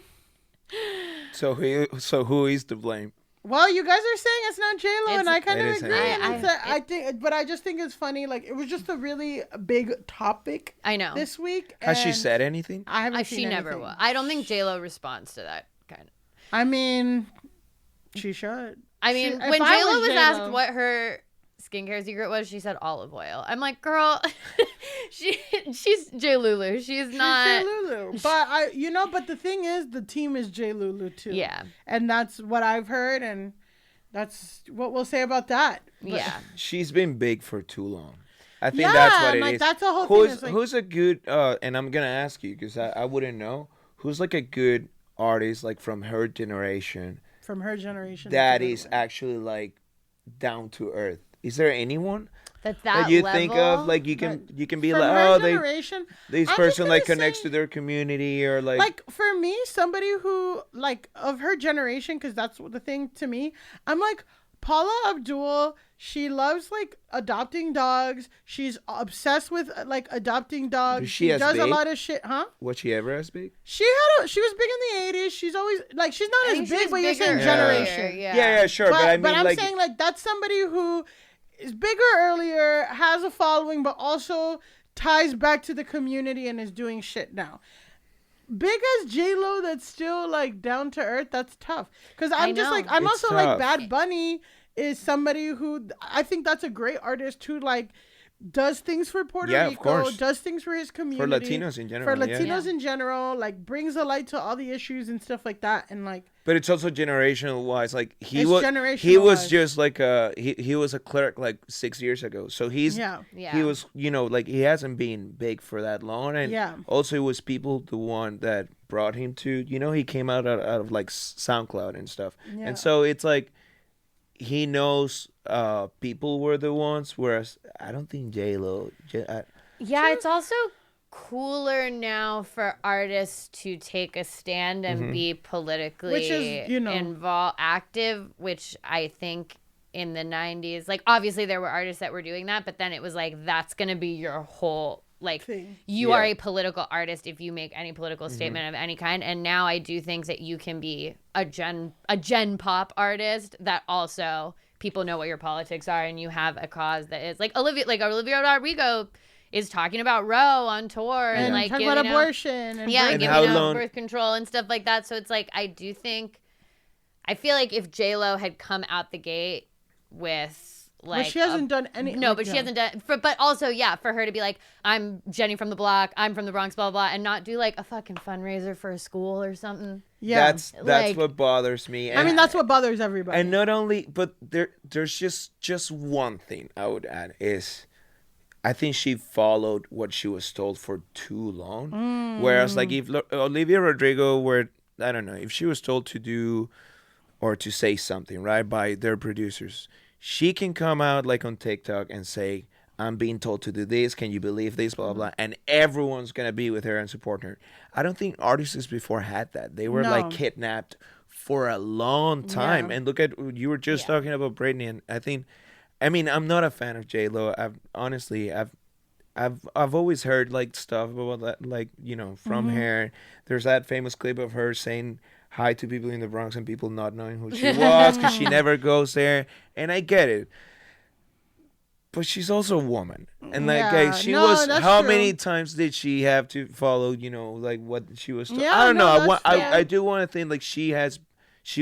so who is to blame? Well, you guys are saying it's not J-Lo, and I kind of agree. But I just think it's funny. Like, it was just a really big topic. I know this week. Has she said anything? I haven't. She never will. I don't think J-Lo responds to that kind of. I mean, she should. I mean, when J-Lo was asked what her skincare secret was, she said olive oil. I'm like, girl, she's Jlulu. She's not Jlulu. But the thing is, the team is Jlulu too. Yeah. And that's what I've heard, and that's what we'll say about that. But, Yeah. She's been big for too long. I think Yeah, that's what and, it like, is. that's the whole thing. Who's It's like- who's a good and I'm gonna ask you because I wouldn't know who's like a good artist like from her generation from her generation. that that's a good is one. actually like down to earth. Is there anyone That that you level, think of like you can be From like, her oh, generation, this I'm person just like gonna connects say- to their community or like Like for me, somebody who like of her generation, because that's the thing to me. I'm like Paula Abdul. She loves like adopting dogs. She's obsessed with like adopting dogs. Is she as does a big? lot of shit, huh? was she ever as big? She was big in the 80s. She's always like she's not I as think she big, was but you're bigger saying earlier, generation. Yeah. Sure, but I mean I'm like saying like that's somebody who is bigger earlier, has a following, but also ties back to the community and is doing shit now. Big as J-Lo that's still like down to earth, that's tough. Because I'm just know. like I'm It's also like tough. Bad Bunny is somebody who I think that's a great artist who like does things for Puerto Yeah, of Rico, course. does things for his community. Latinos in For general, yeah. Latinos in general, like brings a light to all the issues and stuff like that. And like But it's also generational wise. Like he It's was, generational was wise. just like he was a clerk like 6 years ago. So he's Yeah. Yeah. he was like he hasn't been big for that long. And Yeah. also it was people the one that brought him to he came out of like SoundCloud and stuff. Yeah. And so it's like he knows people were the ones, whereas I don't think J-Lo. Yeah, it's also cooler now for artists to take a stand and be politically Which is, involved, active, which I think in the 90s, like obviously there were artists that were doing that, but then it was like that's going to be your whole like Thing. you Yeah. are a political artist if you make any political statement of any kind. And now I do think that you can be a gen pop artist that also people know what your politics are and you have a cause that is like Olivia Rodrigo is talking about Roe on tour and like talking giving about out- abortion and yeah, And giving how out long- birth control and stuff like that. So it's like I feel like if J-Lo had come out the gate with like but she hasn't done any. no, like, but she hasn't done. But also, yeah, for her to be like, I'm Jenny from the block, I'm from the Bronx, blah blah, blah, and not do like a fucking fundraiser for a school or something. Yeah, That's Like- what bothers me. I mean that's what bothers everybody. And not only, but there's just one thing I would add is, I think she followed what she was told for too long. Whereas, like, if Olivia Rodrigo were, I don't know, if she was told to do or to say something, right, by their producers, she can come out, like, on TikTok and say, I'm being told to do this. Can you believe this? Blah, blah, blah. And everyone's going to be with her and support her. I don't think artists before had that. They were, No. like, kidnapped for a long time. Yeah. And look at, you were just talking about Britney, and I mean, I'm not a fan of J-Lo. I've always heard like stuff about that, like, from her. There's that famous clip of her saying hi to people in the Bronx and people not knowing who she was because she never goes there. And I get it. But she's also a woman. And like, Yeah. guys, she No, was, that's how true. many times did she have to follow, like what she was told? Yeah, I don't no, know. that's fair. I do want to think like she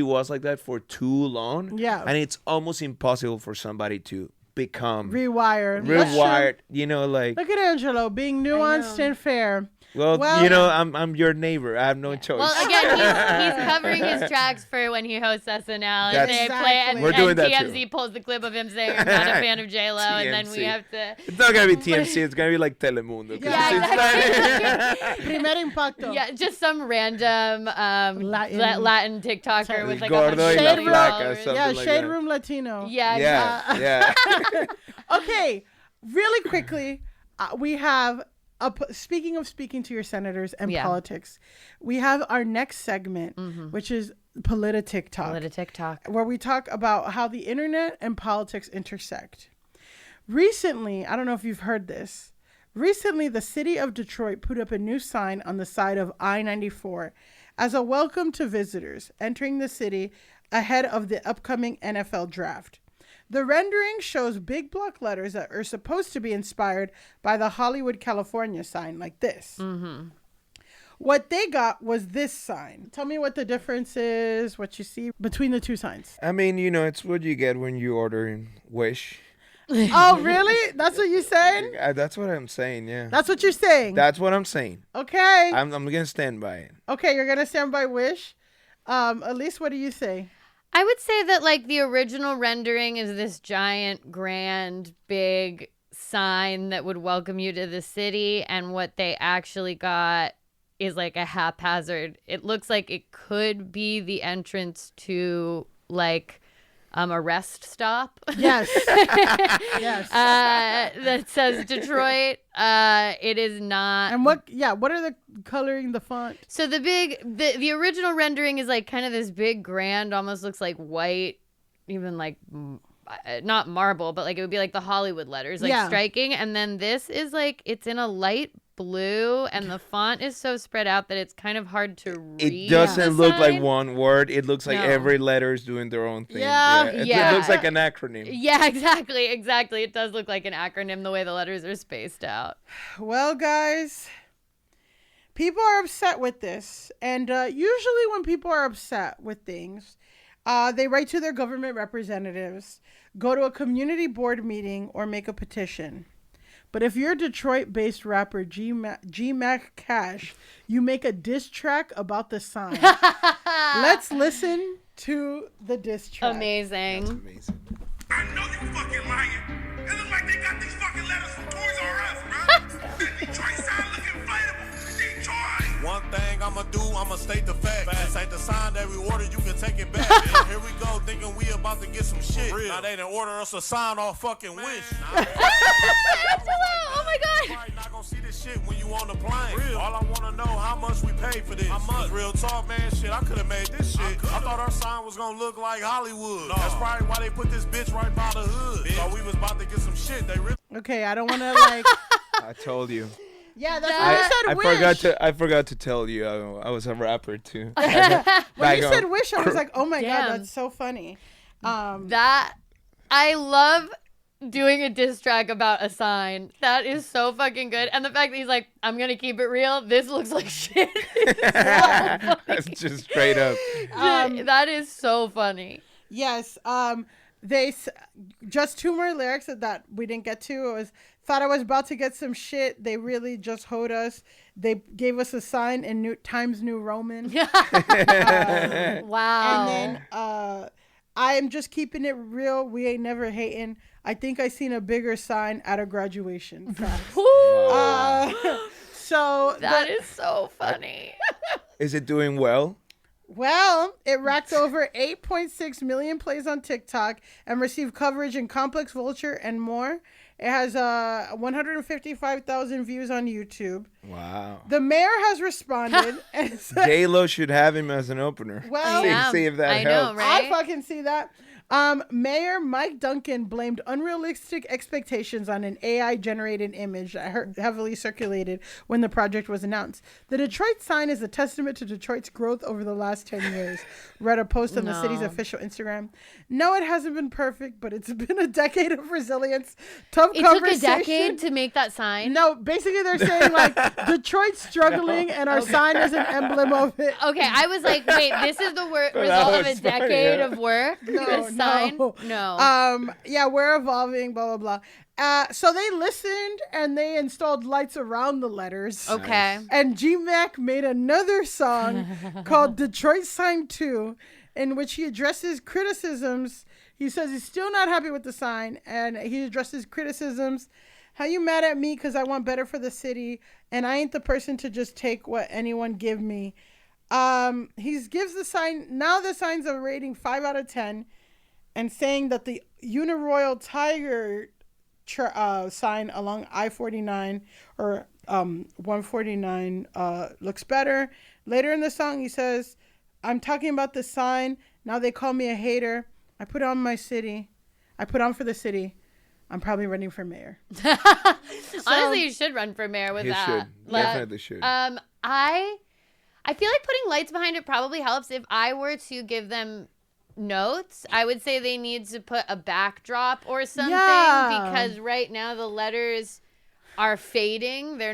was like that for too long. Yeah. And it's almost impossible for somebody to become rewired. That's true. rewired, like, Look at Angelo being nuanced and fair. well, Well- I'm your neighbor. I have no choice. Well, again, he's covering his tracks for when he hosts SNL, and That's- they play, and, Exactly. We're doing and that TMZ too. pulls the clip of him saying, "I'm not a fan of J Lo," and then we TMZ. have to. It's not gonna be TMC. It's gonna be like Telemundo. 'cause Yeah, it's Primer impacto. Yeah, just some random Latin TikToker with like Gordo y 100 la million flaca, followers. something Yeah, like Shade that. Room Latino. Yeah, Yeah, yeah. Okay, really quickly, we have speaking to your senators and Yeah. politics, we have our next segment, which is Politic-TikTok, TikTok. where we talk about how the internet and politics intersect. Recently, I don't know if you've heard this. Recently, the city of Detroit put up a new sign on the side of I-94 as a welcome to visitors entering the city ahead of the upcoming NFL draft. The rendering shows big block letters that are supposed to be inspired by the Hollywood, California sign, like this. What they got was this sign. Tell me what the difference is, what you see between the two signs. I mean, it's what you get when you order in Wish. Oh, really? That's what you're saying? That's what I'm saying. Yeah. That's what you're saying? That's what I'm saying. Okay. I'm gonna stand by it. Okay, you're gonna stand by Wish. Alise, what do you say? I would say that like the original rendering is this giant, grand, big sign that would welcome you to the city, and what they actually got is like a haphazard. It looks like it could be the entrance to like a rest stop. Yes. Yes. That says Detroit. It is not. And what are the coloring the font? So the original rendering is like kind of this big, grand, almost looks like white, even like not marble, but like it would be like the Hollywood letters, like striking. And then this is like, it's in a light blue, and the font is so spread out that it's kind of hard to read. It doesn't look like one word. It looks like every letter is doing their own thing. It looks like an acronym. Yeah, exactly. It does look like an acronym the way the letters are spaced out. Well, guys, people are upset with this. And usually when people are upset with things, they write to their government representatives, go to a community board meeting, or make a petition. But if you're Detroit-based rapper G-Mac Cash, you make a diss track about the sign. Let's listen to the diss track. Amazing. That's amazing. I know you fucking lying. It looks like they got these fucking letters from Toys R Us, bro. That Detroit sign looking inflatable. Detroit. One thing I'ma do, I'ma state the fact. This ain't the sign that we ordered, you can take it back. Here we go, thinking we about to get some shit. Now they done order us a sign off fucking Wish. Oh my God. Probably not gonna see this shit when you on the plane. All I wanna know how much we paid for this. How much? Real talk, man. Shit, I could have made this shit. I thought our sign was gonna look like Hollywood. No. That's probably why they put this bitch right by the hood. Thought we was about to get some shit. They really. Okay, I don't want to like. I told you. Yeah, that's what you said. Wish. I forgot to tell you I was a rapper too. When you said Wish, I was like, oh my God, that's so funny. That I love doing a diss track about a sign. That is so fucking good. And the fact that he's like, I'm gonna keep it real. This looks like shit. That's just straight up. That is so funny. Yes. They just two more lyrics that we didn't get to. It was, thought I was about to get some shit. They really just hoed us. They gave us a sign in Times New Roman. Wow. And then I am just keeping it real. We ain't never hating. I think I seen a bigger sign at a graduation. So that is so funny. Is it doing well? Well, it racked over 8.6 million plays on TikTok and received coverage in Complex, Vulture, and more. It has 155,000 views on YouTube. Wow. The mayor has responded and said, J-Lo should have him as an opener. Well, see if that I helps. know, right? I fucking see that. Mayor Mike Duncan blamed unrealistic expectations on an AI-generated image that heavily circulated when the project was announced. The Detroit sign is a testament to Detroit's growth over the last 10 years. Read a post on the city's official Instagram. No, it hasn't been perfect, but it's been a decade of resilience. Tough conversation. It took a decade to make that sign? No, basically they're saying like Detroit's struggling and our sign is an emblem of it. Okay, I was like, wait, this is the result of a decade of work? No. Sign? No. Yeah, we're evolving, blah, blah, blah. So they listened and they installed lights around the letters. Okay. And G-Mac made another song called Detroit Sign 2, in which he addresses criticisms. He says he's still not happy with the sign, and he addresses criticisms. How you mad at me because I want better for the city, and I ain't the person to just take what anyone give me. He gives the sign, now the sign's a rating 5 out of 10. And saying that the Uniroyal Tiger sign along I-49 or 149 looks better. Later in the song, he says, I'm talking about the sign. Now they call me a hater. I put on my city. I put on for the city. I'm probably running for mayor. Honestly, you should run for mayor with that. He should. Definitely should. I feel like putting lights behind it probably helps. If I were to give them notes, I would say they need to put a backdrop or something, because right now the letters are fading. They're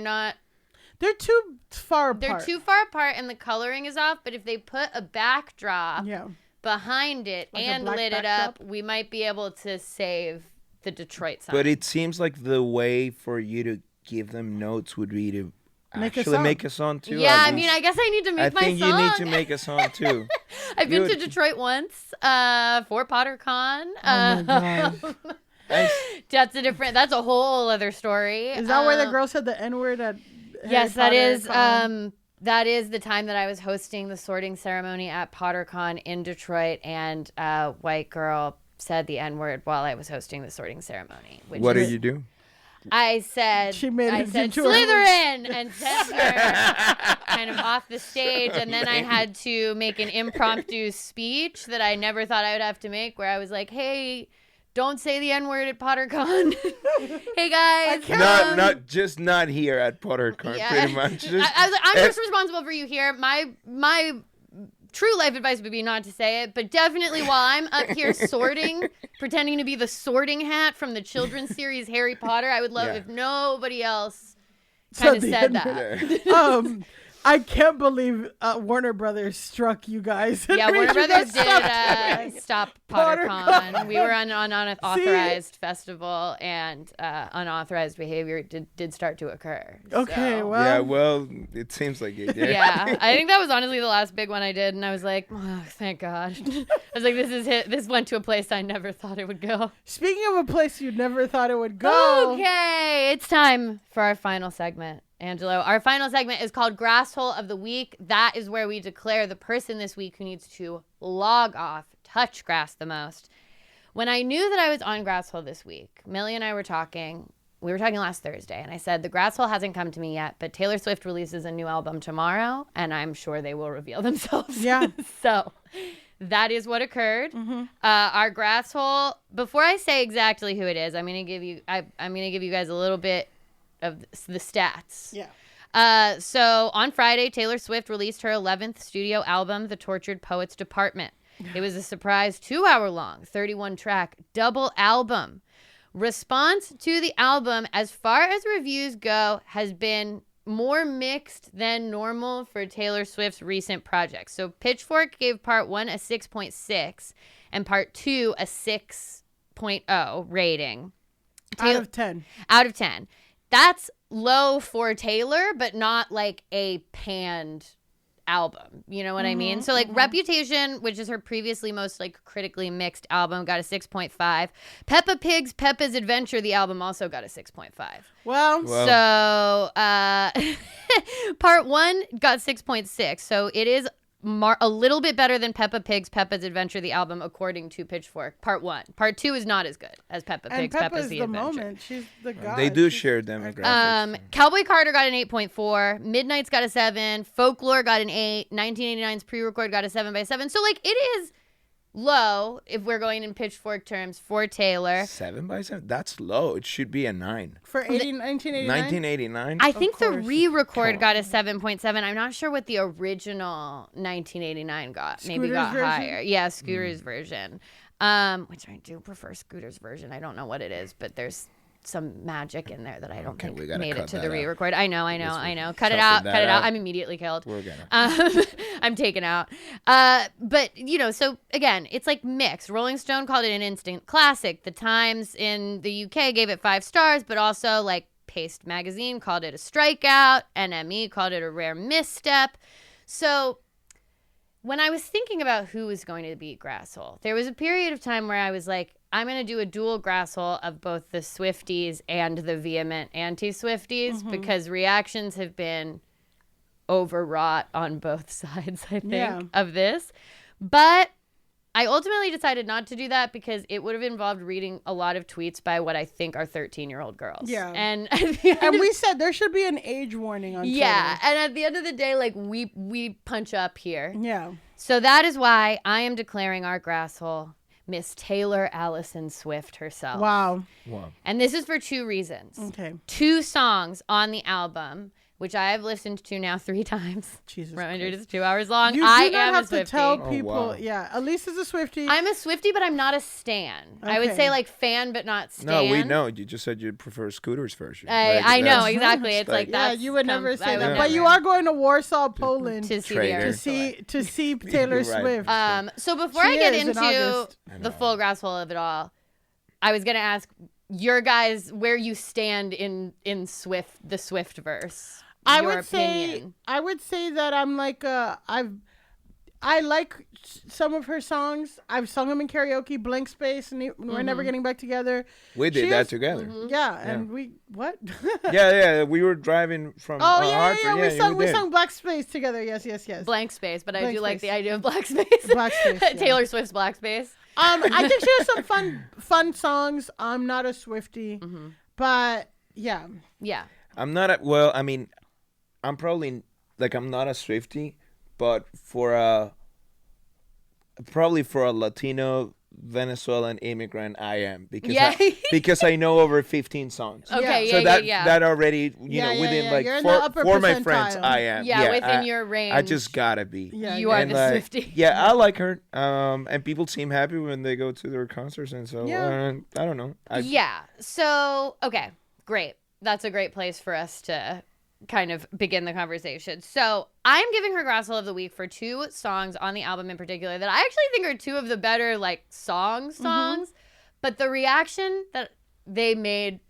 too far apart. They're too far apart and the coloring is off, but if they put a backdrop behind it like and lit it up, we might be able to save the Detroit side. But it seems like the way for you to give them notes would be to Make a actually song. make a song too. Yeah, at I mean, least. I guess I need to make I my think song. you need to make a song too. I've been to Good. Detroit once for PotterCon. Oh my God. That's a whole other story. Is that where the girl said the N-word at Yes, Harry that Potter is. con? That is the time that I was hosting the sorting ceremony at PotterCon in Detroit, and a white girl said the N-word while I was hosting the sorting ceremony. What did you do? I said, She made it into a- Slytherin and sent her kind of off the stage. And then I had to make an impromptu speech that I never thought I would have to make, where I was like, hey, don't say the N-word at PotterCon. Hey, guys. Not here at PotterCon, pretty much. I was like, I'm just responsible for you here. My true life advice would be not to say it, but definitely while I'm up here sorting, pretending to be the sorting hat from the children's series Harry Potter, I would love if nobody else kind of said that. I can't believe Warner Brothers struck you guys. Yeah, Warner Brothers did stop PotterCon. We were on an unauthorized festival, and unauthorized behavior did start to occur. Okay, So. well. Yeah, well, it seems like it did. Yeah, I think that was honestly the last big one I did, and I was like, oh, thank God. I was like, this went to a place I never thought it would go. Speaking of a place you never thought it would go. Okay, it's time for our final segment. Angelo, our final segment is called Grasshole of the Week. That is where we declare the person this week who needs to log off, touch grass the most. When I knew that I was on Grasshole this week, Millie and I were talking. We were talking last Thursday, and I said, the Grasshole hasn't come to me yet, but Taylor Swift releases a new album tomorrow, and I'm sure they will reveal themselves. Yeah. So that is what occurred. Mm-hmm. Our Grasshole, before I say exactly who it is, I'm going to give you guys a little bit of the stats. Yeah. So on Friday, Taylor Swift released her 11th studio album, The Tortured Poets Department. It was a surprise 2-hour-long, 31-track double album. Response to the album, as far as reviews go, has been more mixed than normal for Taylor Swift's recent projects. So Pitchfork gave part 1 a 6.6 and part 2 a 6.0 rating. Out of 10. Out of 10. That's low for Taylor, but not like a panned album. You know what I mean? So like Reputation, which is her previously most like critically mixed album, got a 6.5. Peppa Pig's Peppa's Adventure, the album, also got a 6.5. Well. So part 1 got 6.6. So it is a little bit better than Peppa Pig's Peppa's Adventure, the album, according to Pitchfork. Part 1. Part 2 is not as good as Peppa Pig's Peppa's the Adventure. Moment. She's the god. They do share demographics. Cowboy Carter got an 8.4. Midnight's got a 7. Folklore got an 8. 1989's Pre-Record got a 7/7. So like it is low if we're going in Pitchfork terms for Taylor. 7/7? That's low. It should be a 9. For 1989? 1989? I think the course. re-record got a 7.7. I'm not sure what the original 1989 got. Maybe Scooter's got version? higher. Yeah, Scooter's version. Which I do prefer Scooter's version. I don't know what it is, but there's some magic in there that I don't think we gotta made it cut to that the out. re-record. I know. Cut it chopping out. that Cut it out. out. I'm immediately killed. We're gonna. I'm taken out. But, you know, so again, it's like mixed. Rolling Stone called it an instant classic. The Times in the UK gave it 5 stars, but also like Paste Magazine called it a strikeout. NME called it a rare misstep. So when I was thinking about who was going to beat Grasshole, there was a period of time where I was like, I'm going to do a dual Grasshole of both the Swifties and the vehement anti-Swifties because reactions have been overwrought on both sides, I think, of this. But I ultimately decided not to do that because it would have involved reading a lot of tweets by what I think are 13-year-old girls. Yeah. And we said there should be an age warning on yeah, and at the end of the day, like we punch up here. Yeah. So that is why I am declaring our Grasshole Miss Taylor Allison Swift herself. Wow. And this is for 2 reasons. Okay. 2 songs on the album, which I have listened to now 3 times. Jesus Remember, Christ. it's 2 hours long. You do I not am have a Swiftie. to tell Oh, people. wow. Yeah. Alise is a Swiftie. I'm a Swiftie, but I'm not a stan. I would Okay. say like fan, but not stan. No, we know. You just said you prefer Scooter's version. I know, that's- exactly. It's like yeah, that. you would never say I would that. never. But you are going to Warsaw, Poland to see Traitor. the to see Taylor You're right. Swift. So before She I get is in into August. the full Grasshole of it all, I was going to ask your guys, where you stand in the Swift verse. I Your would opinion. say that I'm like I like some of her songs. I've sung them in karaoke. Blank Space, and We're Never Getting Back Together. We did that together. Yeah, and we what? Yeah. We were driving from Hartford. We sung Black Space together. Yes. Blank Space, but I Blank do like Space. the idea of Black Space. Black Space. Yeah. Taylor Swift's Black Space. I think she has some fun songs. I'm not a Swiftie, but yeah. Yeah. I'm not I'm probably like I'm not a Swiftie, but probably for a Latino Venezuelan immigrant, I am because I know over 15 songs. Okay, so yeah. that already within like You're in the upper for my friends, percentile. I am. Yeah, within your range. I just gotta be. Yeah, You are And, the like, Swiftie. Yeah, I like her. And people seem happy when they go to their concerts, and so Yeah. I don't know. Yeah. So, okay, great. That's a great place for us to kind of begin the conversation. So I'm giving her Grassel of the Week for 2 songs on the album in particular that I actually think are 2 of the better like songs. But the reaction that they made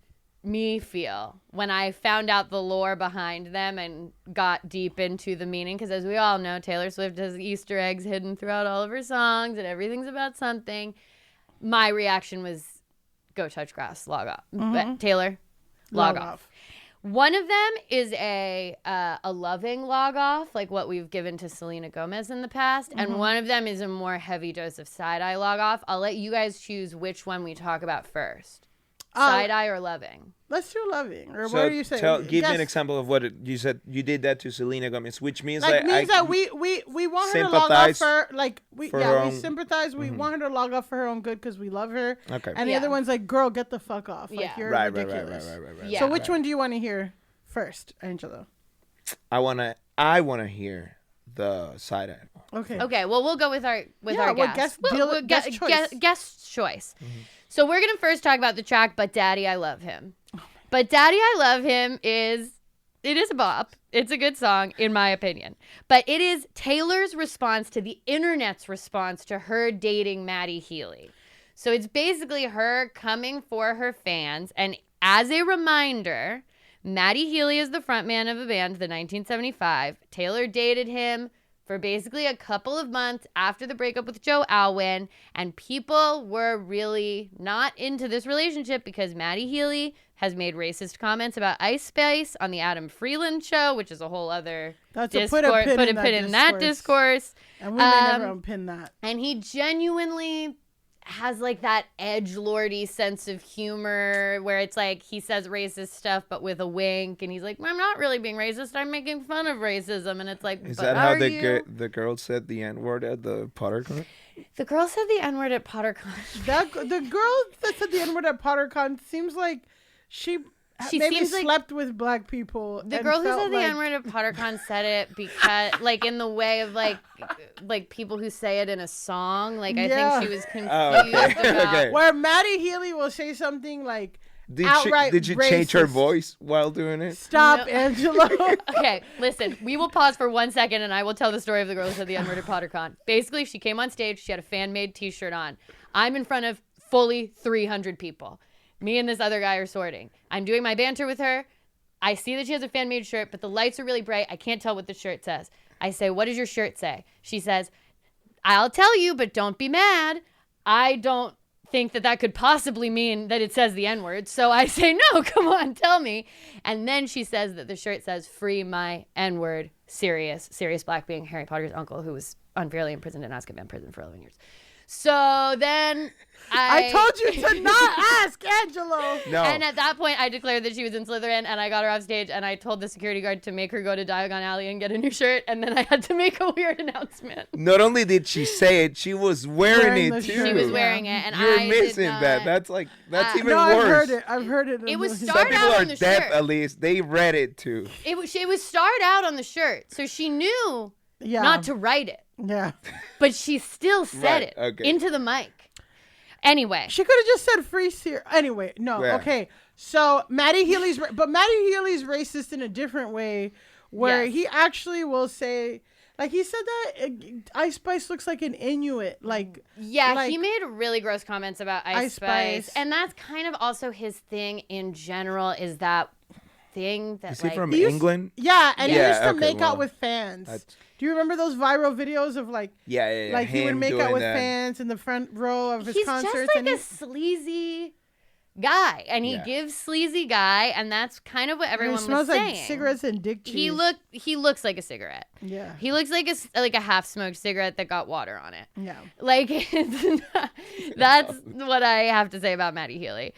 me feel when I found out the lore behind them and got deep into the meaning, because as we all know, Taylor Swift has Easter eggs hidden throughout all of her songs and everything's about something. My reaction was, go touch grass, log off. But Taylor, log off. One of them is a loving log off, like what we've given to Selena Gomez in the past, and one of them is a more heavy dose of side-eye log off. I'll let you guys choose which one we talk about first. Side-eye or loving? Let's do loving. Or So what are you saying? give me an example of what you said. You did that to Selena Gomez, which means that we want her to log off for we sympathize. We want her to log off for her own good because we love her. Okay. And the other one's like, girl, get the fuck off. Like, you're Right. ridiculous. Yeah. So which one do you want to hear first, Angelo? I wanna hear the side eye. Okay. Okay, well, we'll go with our guest. Guest choice. So we're gonna first talk about the track "But Daddy, I Love Him." But Daddy, I Love Him is a bop. It's a good song, in my opinion. But it is Taylor's response to the internet's response to her dating Matty Healy. So it's basically her coming for her fans. And as a reminder, Matty Healy is the frontman of a band, the 1975. Taylor dated him for basically a couple of months after the breakup with Joe Alwyn, and people were really not into this relationship because Matty Healy has made racist comments about Ice Spice on the Adam Freeland show, which is a whole other discourse. Put a pin in that discourse. And we may never unpin that. And he genuinely has like that edgelordy sense of humor where it's like he says racist stuff but with a wink, and he's like, I'm not really being racist, I'm making fun of racism. And it's like, Is but that how are the you? the girl said the N-word at the PotterCon? The girl said the N-word at PotterCon. The girl that said the N-word at PotterCon seems like she maybe seems like slept with black people. The and girl who felt said the like- N-word at PotterCon said it because, like, in the way of like people who say it in a song. Like, I think she was confused about. Okay. Where Matty Healy will say something like, Did outright you change her racist. voice while doing it? Stop, No. Angelo. Okay, listen, we will pause for 1 second and I will tell the story of the girl who said the N-word at PotterCon. Basically, she came on stage, she had a fan-made t-shirt on. I'm in front of fully 300 people. Me and this other guy are sorting. I'm doing my banter with her. I see that she has a fan-made shirt, but the lights are really bright. I can't tell what the shirt says. I say, what does your shirt say? She says, I'll tell you, but don't be mad. I don't think that could possibly mean that it says the N-word. So I say, no, come on, tell me. And then she says that the shirt says, free my N-word, Sirius Black being Harry Potter's uncle, who was unfairly imprisoned in Azkaban prison for 11 years. So then I told you to not ask, Angelo. No. And at that point, I declared that she was in Slytherin, and I got her off stage, and I told the security guard to make her go to Diagon Alley and get a new shirt, and then I had to make a weird announcement. Not only did she say it, she was wearing the it too. shirt. She was wearing it, and You're I missing did not, that. That's even No, worse. I've heard it. It was Some starred people out are on the deaf, shirt. Alise. They read it too. It was starred out on the shirt, so she knew not to write it, Yeah. but she still said Right, it okay. into the mic. Anyway, She could have just said free Sir. Anyway, no. Yeah. Okay. So Matty Healy's racist in a different way, where Yes. he actually will say, Like he said that Ice Spice looks like an Inuit. Like Yeah, he made really gross comments about Ice Spice. Spice. And that's kind of also his thing in general, is that thing that Is he like from He used- England? Yeah, and he Yeah, used to okay, make well, out with fans. that's- Do you remember those viral videos of like Yeah. like he would him make out doing with that. fans in the front row of his he's concerts? just like and a sleazy guy, and he Yeah. gives sleazy guy, and that's kind of what everyone it smells was like saying. cigarettes and dick cheese. He looks like a cigarette. Yeah. He looks like a half smoked cigarette that got water on it. Yeah. Like that's what I have to say about Matty Healy.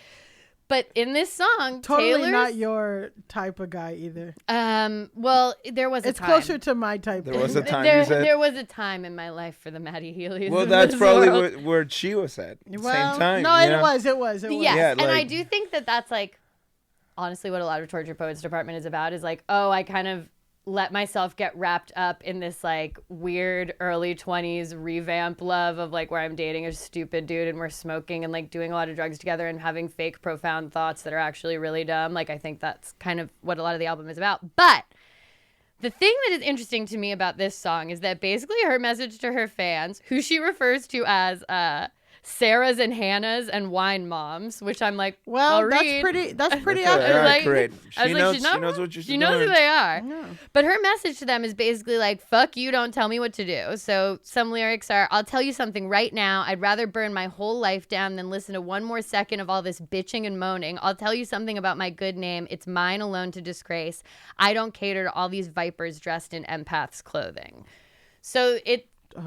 But in this song, Totally Taylor's, not your type of guy either. well, there was a It's time. closer to my type. There of was a guy. time there, you said. there was a time in my life for the Matty Healys. Well, of that's this probably world. where she was at. Well, Same time. no, you it know? was. Yes, Yeah, and I like- do think that that's like, honestly, what a lot of Tortured Poets Department is about is like, oh, I kind of let myself get wrapped up in this like weird early 20s revamp love of like where I'm dating a stupid dude and we're smoking and like doing a lot of drugs together and having fake profound thoughts that are actually really dumb. Like I think that's kind of what a lot of the album is about. But the thing that is interesting to me about this song is that basically her message to her fans, who she refers to as Sarah's and Hannah's and wine moms, which I'm like, Well, I'll that's read. pretty. That's pretty Okay, accurate. all right, like- great. I She was like, knows what she's She knows who doing. they are. But her message to them is basically like, fuck you, don't tell me what to do. So some lyrics are, I'll tell you something right now. I'd rather burn my whole life down than listen to one more second of all this bitching and moaning. I'll tell you something about my good name. It's mine alone to disgrace. I don't cater to all these vipers dressed in empaths' clothing. So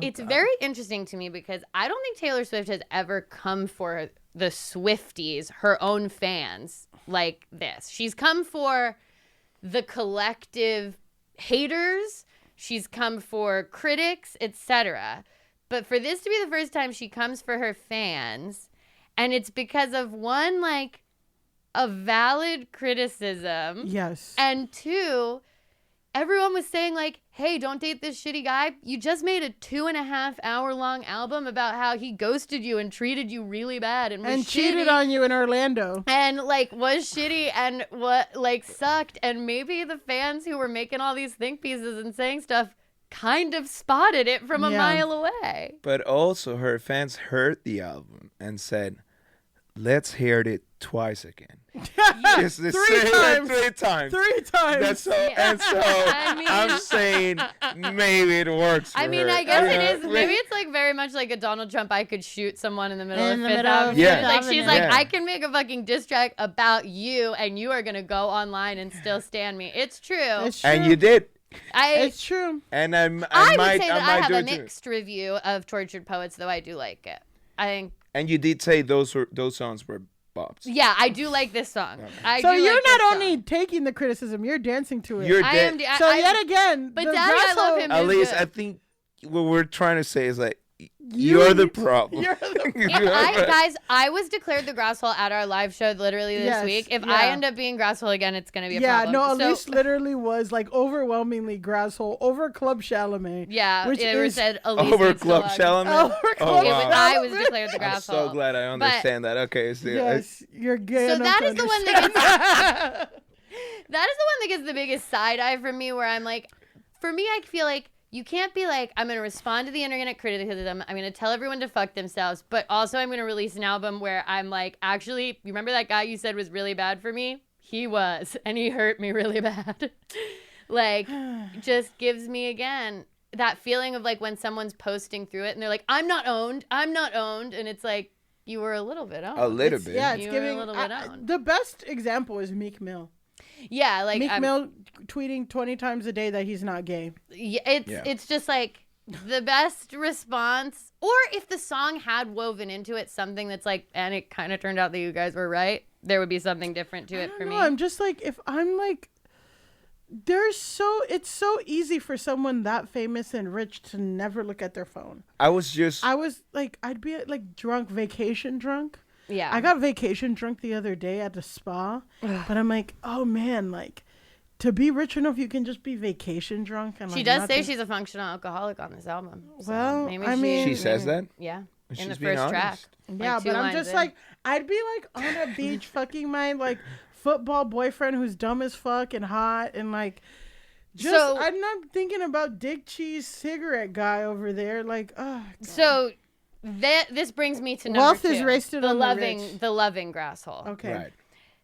it's very interesting to me because I don't think Taylor Swift has ever come for the Swifties, her own fans, like this. She's come for the collective haters. She's come for critics, etc. But for this to be the first time she comes for her fans, and it's because of one, like, a valid criticism. Yes. And two, everyone was saying like, hey, don't date this shitty guy. You just made a 2.5 hour long album about how he ghosted you and treated you really bad and was and cheated shitty on you in Orlando. and like was shitty and what like sucked. And maybe the fans who were making all these think pieces and saying stuff kind of spotted it from a Yeah. mile away. But also, her fans heard the album and said, "Let's hear it twice again." Just the Three same- times. 3 times. 3 times. That's so. And so I mean- I'm saying maybe it works. For I mean, her. I guess it Yeah. is. Maybe it's like very much like a Donald Trump. I could shoot someone in the middle In of the Fifth middle of Avenue. Yeah. Like she's like, Yeah. I can make a fucking diss track about you, and you are gonna go online and still stand me. It's true. It's true. And you did. It's true. And I I might, would say that I I might have do a it too. mixed review of Tortured Poets, though I do like it. I think, And you did say those songs were bops. yeah, I do like this song. I So do you're like not this only song. taking the criticism, you're dancing to it. You're I dead. am. so yet again, But the Daddy, I love Grasso- him. At is least good. I think what we're trying to say is like you're the problem. You're the If guys, I was declared the grasshole at our live show literally this Yes, week. If yeah. I end up being grasshole again, it's gonna be a Yeah, problem. no, So- Alise literally was like overwhelmingly Grasshole over Club Chalamet. Yeah, which it is said Alise Over needs to Club log. Chalamet. over Oh, Club It wow. was- I was Chalamet. declared the I'm grasshole. so glad I understand that. Okay, so Yes, you're gay. So enough that to is the one understand. that gets that is the one that gets the biggest side eye from me, where I'm like, for me, I feel like you can't be like, I'm gonna respond to the internet criticism, I'm gonna tell everyone to fuck themselves, but also I'm gonna release an album where I'm like, actually, you remember that guy you said was really bad for me? He was, and he hurt me really bad. Like, just gives me again that feeling of like when someone's posting through it and they're like, I'm not owned, and it's like, you were a little bit owned. a little bit. Yeah, it's You were a giving. little bit owned. The best example is Meek Mill. Yeah, like Meek I'm, Mill tweeting 20 times a day that he's not gay. Yeah, Yeah. it's just like the best response. Or if the song had woven into it something that's like, and it kind of turned out that you guys were right, there would be something different to it for me. I'm just like, if I'm like, it's so easy for someone that famous and rich to never look at their phone. I was just I was like, I'd be like drunk, vacation drunk. Yeah. I got vacation drunk the other day at the spa, but I'm like, oh man, like to be rich enough, you can just be vacation drunk. And She like, does not say to- she's a functional alcoholic on this album. So Well, maybe I mean- she says that. Yeah. She's In the being first track. honest. Yeah, Like, two but I'm lines just in. like, I'd be like on a beach fucking my like football boyfriend who's dumb as fuck and hot and like I'm not thinking about Dick Cheese cigarette guy over there. Like, oh. God. So this brings me to number Wealth 2. is wasted on the rich. The loving grasshole. Okay. Right.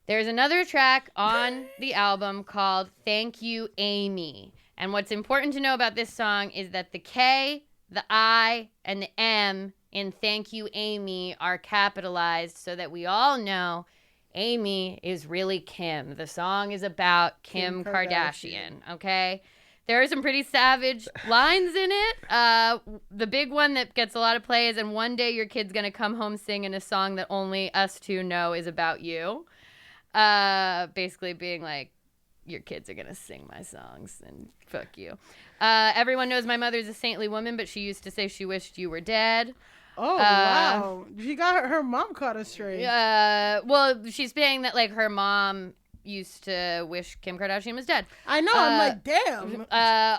There's another track on the album called Thank You, Amy. And what's important to know about this song is that the K, the I, and the M in Thank You, Amy are capitalized so that we all know Amy is really Kim. The song is about Kim Kardashian, okay? There are some pretty savage lines in it. The big one that gets a lot of play is, and one day your kid's going to come home singing a song that only us two know is about you. Basically being like, your kids are going to sing my songs and fuck you. Everyone knows my mother's a saintly woman, but she used to say she wished you were dead. Oh, wow. She got her mom caught us straight. Well, she's saying that, like, her mom used to wish Kim Kardashian was dead. I know. I'm like, damn.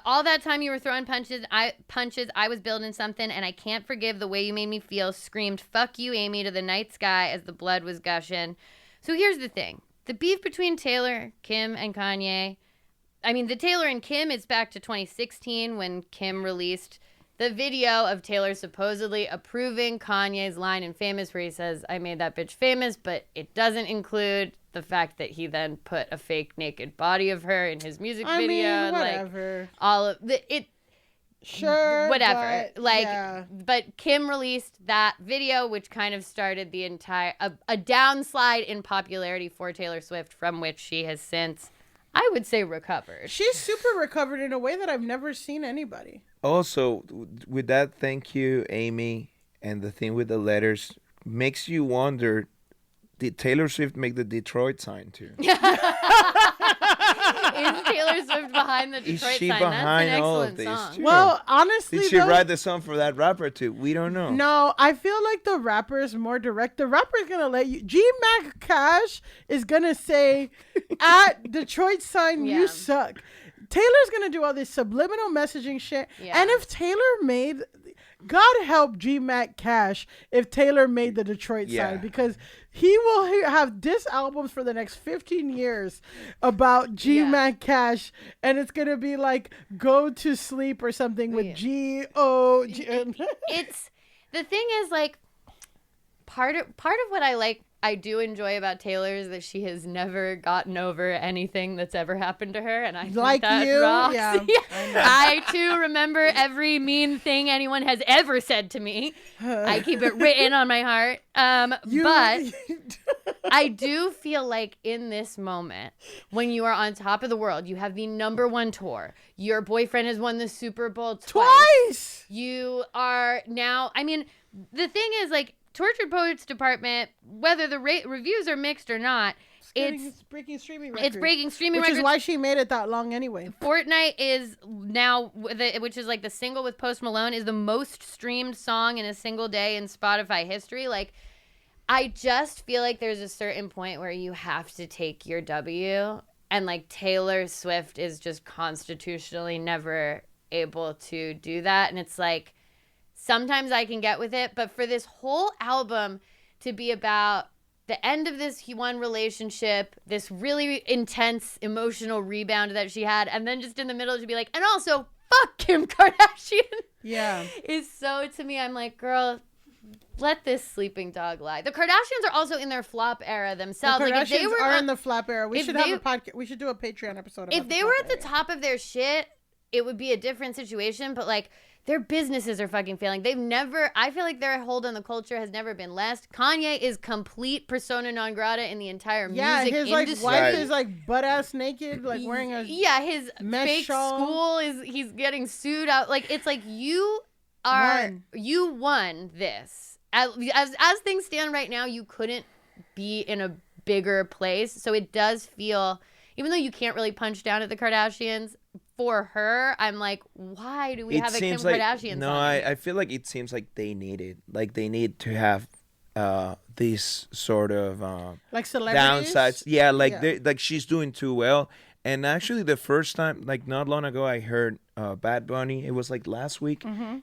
All that time you were throwing punches, I was building something, and I can't forgive the way you made me feel. Screamed, fuck you, Amy, to the night sky as the blood was gushing. So here's the thing. The beef between Taylor, Kim, and Kanye, I mean, the Taylor and Kim, it's back to 2016 when Kim released the video of Taylor supposedly approving Kanye's line in Famous where he says, I made that bitch famous, but it doesn't include the fact that he then put a fake naked body of her in his music video. I mean, whatever. Like, all of it. Sure. Whatever. But, But Kim released that video, which kind of started the entire, a downslide in popularity for Taylor Swift, from which she has since, I would say, recovered. She's super recovered in a way that I've never seen anybody. Also, with that, thank you, Amy, and the thing with the letters makes you wonder, did Taylor Swift make the Detroit sign too? Is Taylor Swift behind the Detroit Is she sign? behind That's an all excellent of these song. too? Well, honestly, Did she write the song for that rapper too? We don't know. No, I feel like the rapper is more direct. The rapper is gonna let you. Mac Cash is gonna say, "At Detroit sign, Yeah. you suck." Taylor's gonna do all this subliminal messaging shit. Yeah. And if Taylor made, God help Mac Cash if Taylor made the Detroit sign, because he will have diss albums for the next 15 years about Mac Cash, and it's gonna be like "Go to Sleep" or something with G-O-G. It's the thing is, like, part of what I do enjoy about Taylor is that she has never gotten over anything that's ever happened to her, and I think Like that you? rocks. Yeah. I too remember every mean thing anyone has ever said to me. I keep it written on my heart. But I do feel like in this moment, when you are on top of the world, you have the #1 tour. Your boyfriend has won the Super Bowl twice. You are now, I mean, the thing is, like, Tortured Poets Department, whether the reviews are mixed or not, it's breaking streaming records. It's breaking streaming records. Which is why she made it that long anyway. Fortnite is now, which is like the single with Post Malone, is the most streamed song in a single day in Spotify history. Like, I just feel like there's a certain point where you have to take your W, and like Taylor Swift is just constitutionally never able to do that. And it's like, sometimes I can get with it, but for this whole album to be about the end of this one relationship, this really intense emotional rebound that she had, and then just in the middle to be like, and also, fuck Kim Kardashian. Yeah. Is so, to me, I'm like, girl, let this sleeping dog lie. The Kardashians are also in their flop era themselves. The Kardashians like, if they were are in the flop era. We should they, have a podcast. We should do a Patreon episode about if they were at the top of their shit, it would be a different situation, but like, their businesses are fucking failing. I feel like their hold on the culture has never been less. Kanye is complete persona non grata in the entire music his industry. Like wife is like butt ass naked, like wearing a his fake shawl. School he's getting sued out. Like, it's like you won this. As things stand right now, you couldn't be in a bigger place. So it does feel, even though you can't really punch down at the Kardashians, for her, I'm like, why do we have a Kim Kardashian No, song? I feel like it seems like they need it. Like, they need to have these sort of like celebrities downsides. Yeah, like she's doing too well. And actually, the first time, like not long ago, I heard Bad Bunny. It was like last week. Mm-hmm.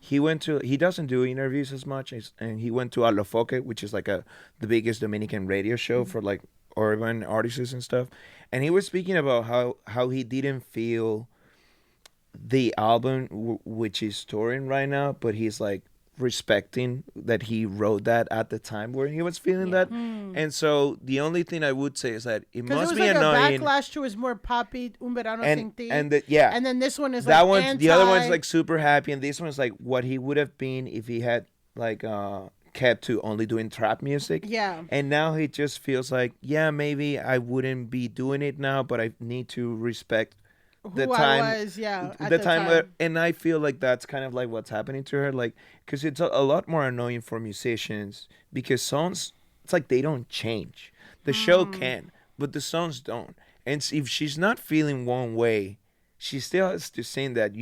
He doesn't do interviews as much, and he went to Alofoque, which is like the biggest Dominican radio show for like urban artists and stuff. And he was speaking about how he didn't feel the album, which he's touring right now, but he's like respecting that he wrote that at the time where he was feeling that. And so the only thing I would say is that it Because must it was be like annoying. a backlash to his more poppy Un Verano Sin Ti. And then this one is that like one's anti. the other one's like super happy, and this one's like what he would have been if he had like kept to only doing trap music. Yeah. And now he just feels like, yeah, maybe I wouldn't be doing it now, but I need to respect the Who time. I was, yeah, at the the time, time. and I feel like that's kind of like what's happening to her, like, because it's a lot more annoying for musicians because songs, it's like they don't change. The show can, but the songs don't. And if she's not feeling one way, she still has to sing that.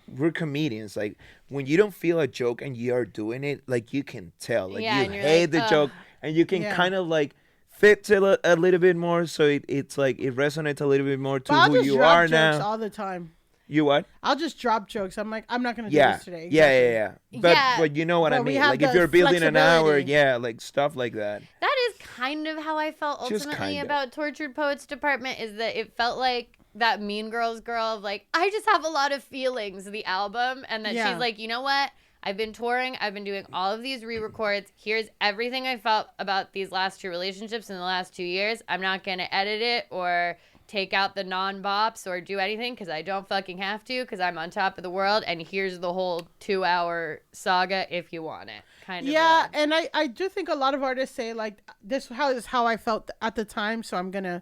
We're comedians. Like when you don't feel a joke and you are doing it, like you can tell. Like Yeah, you and you're hate like, the ugh. joke, and you can Yeah. kind of like fit a little bit more. So it's like it resonates a little bit more to But I'll who just you drop are jokes now. all the time. You what? I'll just drop jokes. I'm like, I'm not gonna do Yeah. this today. Yeah, Exactly. yeah. But Yeah. but you know what I But we mean. have Like if the you're building an hour, flexibility. yeah, like stuff like that. That is kind of how I felt Just ultimately kind of. about Tortured Poets Department, is that it felt like that Mean Girls girl of like, I just have a lot of feelings, the album, and that Yeah. she's like, you know what? I've been touring. I've been doing all of these re-records. Here's everything I felt about these last two relationships in the last 2 years. I'm not going to edit it or take out the non-bops or do anything because I don't fucking have to because I'm on top of the world. And here's the whole 2-hour saga if you want it. Kind of. Yeah, and I do think a lot of artists say like this is how I felt at the time, so I'm gonna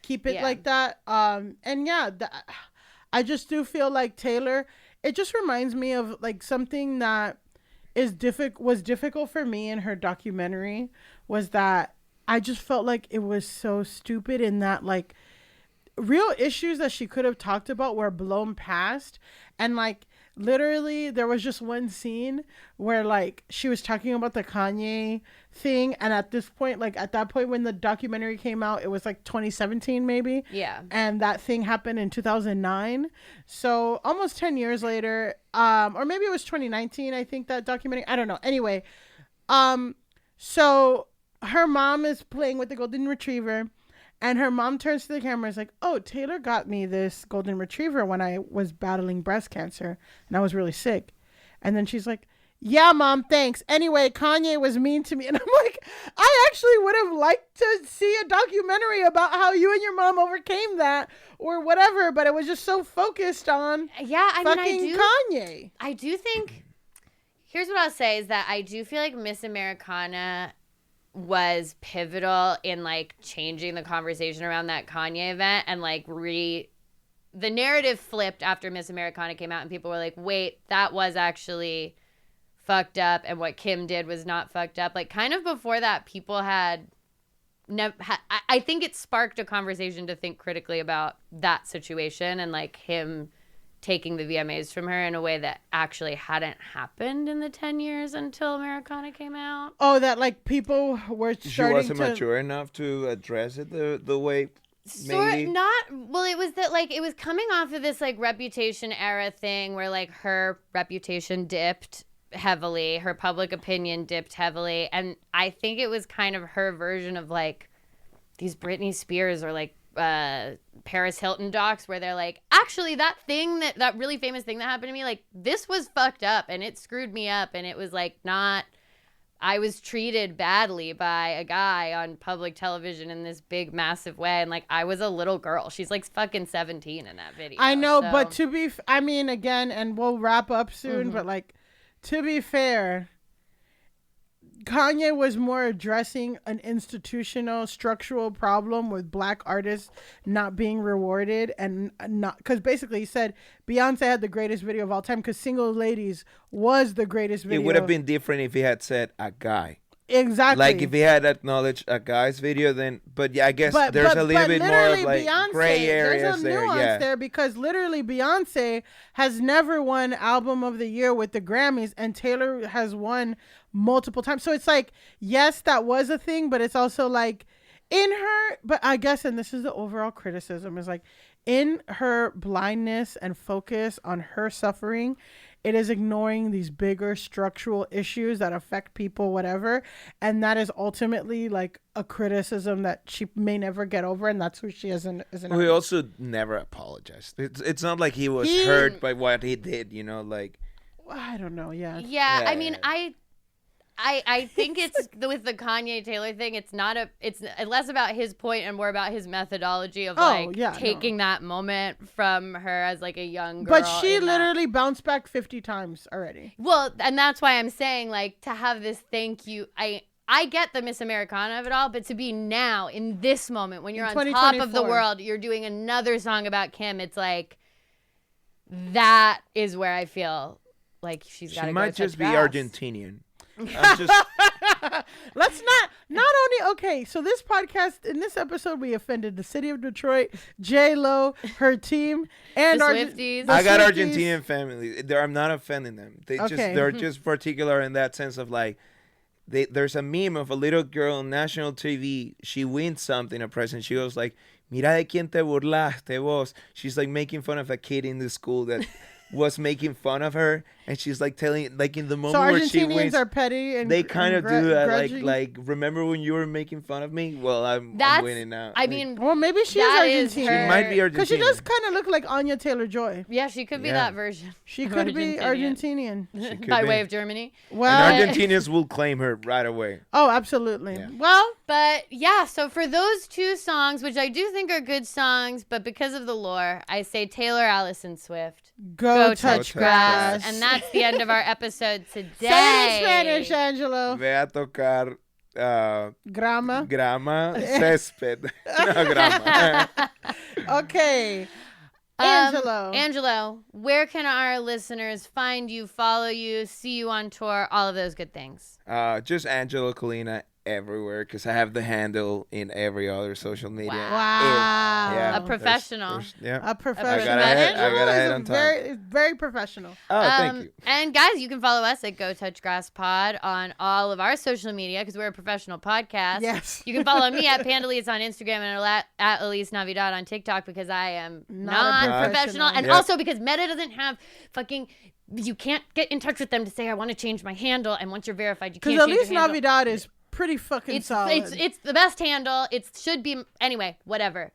keep it Yeah. like that. And yeah, I just do feel like Taylor. It just reminds me of like something that was difficult for me in her documentary was that I just felt like it was so stupid in that like real issues that she could have talked about were blown past. And like literally there was just one scene where like she was talking about the Kanye thing, and at this point, like at that point when the documentary came out, it was like 2017 maybe. Yeah. And that thing happened in 2009, so almost 10 years later, or maybe it was 2019, I think, that documentary, I don't know. Anyway, so her mom is playing with the golden retriever, and her mom turns to the camera and is like, oh, Taylor got me this golden retriever when I was battling breast cancer and I was really sick. And then she's like, yeah, Mom, thanks. Anyway, Kanye was mean to me. And I'm like, I actually would have liked to see a documentary about how you and your mom overcame that or whatever, but it was just so focused on Yeah, I fucking mean, Kanye. I do think, here's what I'll say is that I do feel like Miss Americana was pivotal in like changing the conversation around that Kanye event, and like the narrative flipped after Miss Americana came out and people were like, wait, that was actually fucked up and what Kim did was not fucked up. Like kind of before that, people had I think it sparked a conversation to think critically about that situation and like him taking the VMAs from her in a way that actually hadn't happened in the 10 years until Americana came out. Oh, that like people were She starting wasn't to... mature enough to address it the way. Maybe. It was that like it was coming off of this like Reputation era thing where like her reputation dipped heavily, her public opinion dipped heavily, and I think it was kind of her version of like these Britney Spears or like Paris Hilton docs where they're like, actually that really famous thing that happened to me, like this was fucked up and it screwed me up and it was like not, I was treated badly by a guy on public television in this big massive way, and like I was a little girl. She's like fucking 17 in that video. I know, so. but I mean, again, and we'll wrap up soon, but like, to be fair, Kanye was more addressing an institutional structural problem with black artists not being rewarded, and not because basically he said Beyonce had the greatest video of all time because Single Ladies was the greatest video. It would have been different if he had said a guy. Exactly. Like if he had acknowledged a guy's video, then. But yeah, I guess there's a little bit more of like gray areas there's a there. nuance Yeah. there because literally Beyonce has never won Album of the Year with the Grammys, and Taylor has won multiple times. So it's like, yes, that was a thing, but it's also like in her. But I guess, and this is the overall criticism, is like in her blindness and focus on her suffering, It is ignoring these bigger structural issues that affect people, whatever. And that is ultimately like a criticism that she may never get over. And that's who she is as an He also never apologized. It's not like he was hurt by what he did, you know, like. I don't know. Yeah. Yeah. I mean, I think it's with the Kanye Taylor thing. It's less about his point and more about his methodology of taking that moment from her as like a young girl. But she literally bounced back 50 times already. Well, and that's why I'm saying like to have this thank you. I get the Miss Americana of it all, but to be now in this moment when you're on top of the world, you're doing another song about Kim. It's like that is where I feel like she's got to go. She might just be grass. Argentinian. Let's not only okay, so this podcast in this episode we offended the city of Detroit, J-Lo, her team, and the Swifties. I got Argentinian family. I'm not offending them. They're just particular in that sense of like there's a meme of a little girl on national TV. She wins something, a present. She goes like, "Mira de quién te burlaste vos." She's like making fun of a kid in the school that was making fun of her, and she's like telling, like in the moment where she wins. So Argentinians are petty and they kind of do that, grudging. like remember when you were making fun of me? Well, I'm winning now. I mean, well, maybe she is Argentinian. She might be Argentinian because she does kind of look like Anya Taylor-Joy. Yeah, she could be that version. She could be Argentinian by way of Germany. Well, and Argentinians will claim her right away. Oh, absolutely. Yeah. Well, but yeah, so for those two songs, which I do think are good songs, but because of the lore, I say Taylor, Allison Swift. Go touch grass. And that's the end of our episode today. Say it in Spanish, Angelo. Ve a tocar grama, césped. No, grama. Okay. Angelo, where can our listeners find you, follow you, see you on tour, all of those good things? Just Angelo Colina everywhere, because I have the handle in every other social media. Wow. A professional. A professional. I got ahead on time. It's very professional. Oh, thank you. And guys, you can follow us at Go Touch Grass Pod on all of our social media because we're a professional podcast. Yes. You can follow me at Pandalise on Instagram and at Alise Navidad on TikTok because I am not professional. And also because Meta doesn't have fucking... You can't get in touch with them to say, I want to change my handle. And once you're verified, you can't change your handle. Because Alise Navidad is pretty fucking solid. It's the best handle. It should be anyway. Whatever.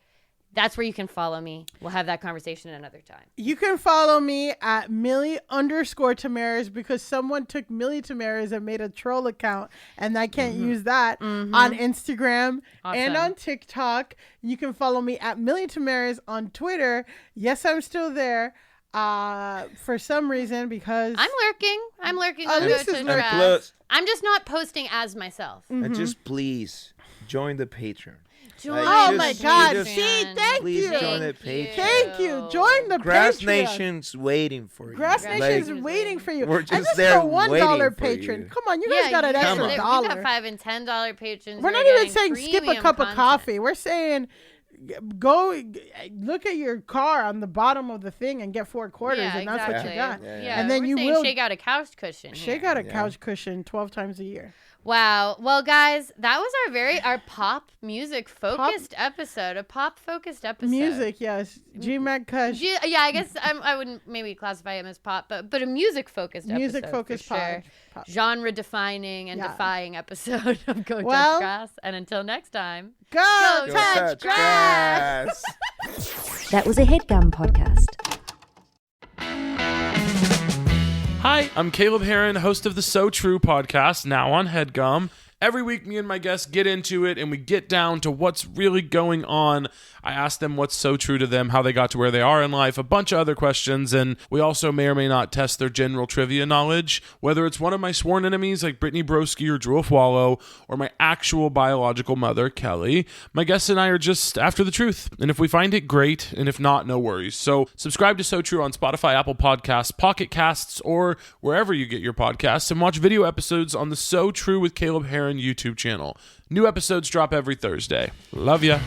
That's where you can follow me. We'll have that conversation another time. You can follow me at Millie_Tamaris because someone took Millie Tamaris and made a troll account, and I can't use that on Instagram and on TikTok. You can follow me at Millie Tamaris on Twitter. Yes, I'm still there. For some reason, because I'm lurking. I'm just not posting as myself. And just please join the Patreon. My God! Thank please you. Join the Patreon. Thank you. Join the Grass Patreon. Nation's waiting for you. Grass Nation's waiting for you. We're just and this there is a $1 patron. you. Come on, you guys got an extra $1. We got $5 and $10 patrons. We're not even saying skip a cup of coffee. We're saying go look at your car on the bottom of the thing and get 4 quarters, and that's what you got. And then you will shake out a couch cushion. Shake out a couch cushion 12 times a year. Wow. Well, guys, that was our pop music focused episode. A pop focused episode. Music, yes. G-Mac Kush. Yeah, I guess I wouldn't maybe classify him as pop, but a music focused episode. Music focused sure. Pop. Genre defining and defying episode of Go Touch Grass. And until next time, go touch grass. That was a HeadGum podcast. Hi, I'm Caleb Heron, host of the So True podcast, now on HeadGum. Every week, me and my guests get into it, and we get down to what's really going on. I ask them what's so true to them, how they got to where they are in life, a bunch of other questions, and we also may or may not test their general trivia knowledge, whether it's one of my sworn enemies like Brittany Broski or Drew Wallow, or my actual biological mother, Kelly. My guests and I are just after the truth, and if we find it, great, and if not, no worries. So subscribe to So True on Spotify, Apple Podcasts, Pocket Casts, or wherever you get your podcasts, and watch video episodes on the So True with Caleb Heron YouTube channel. New episodes drop every Thursday. Love ya.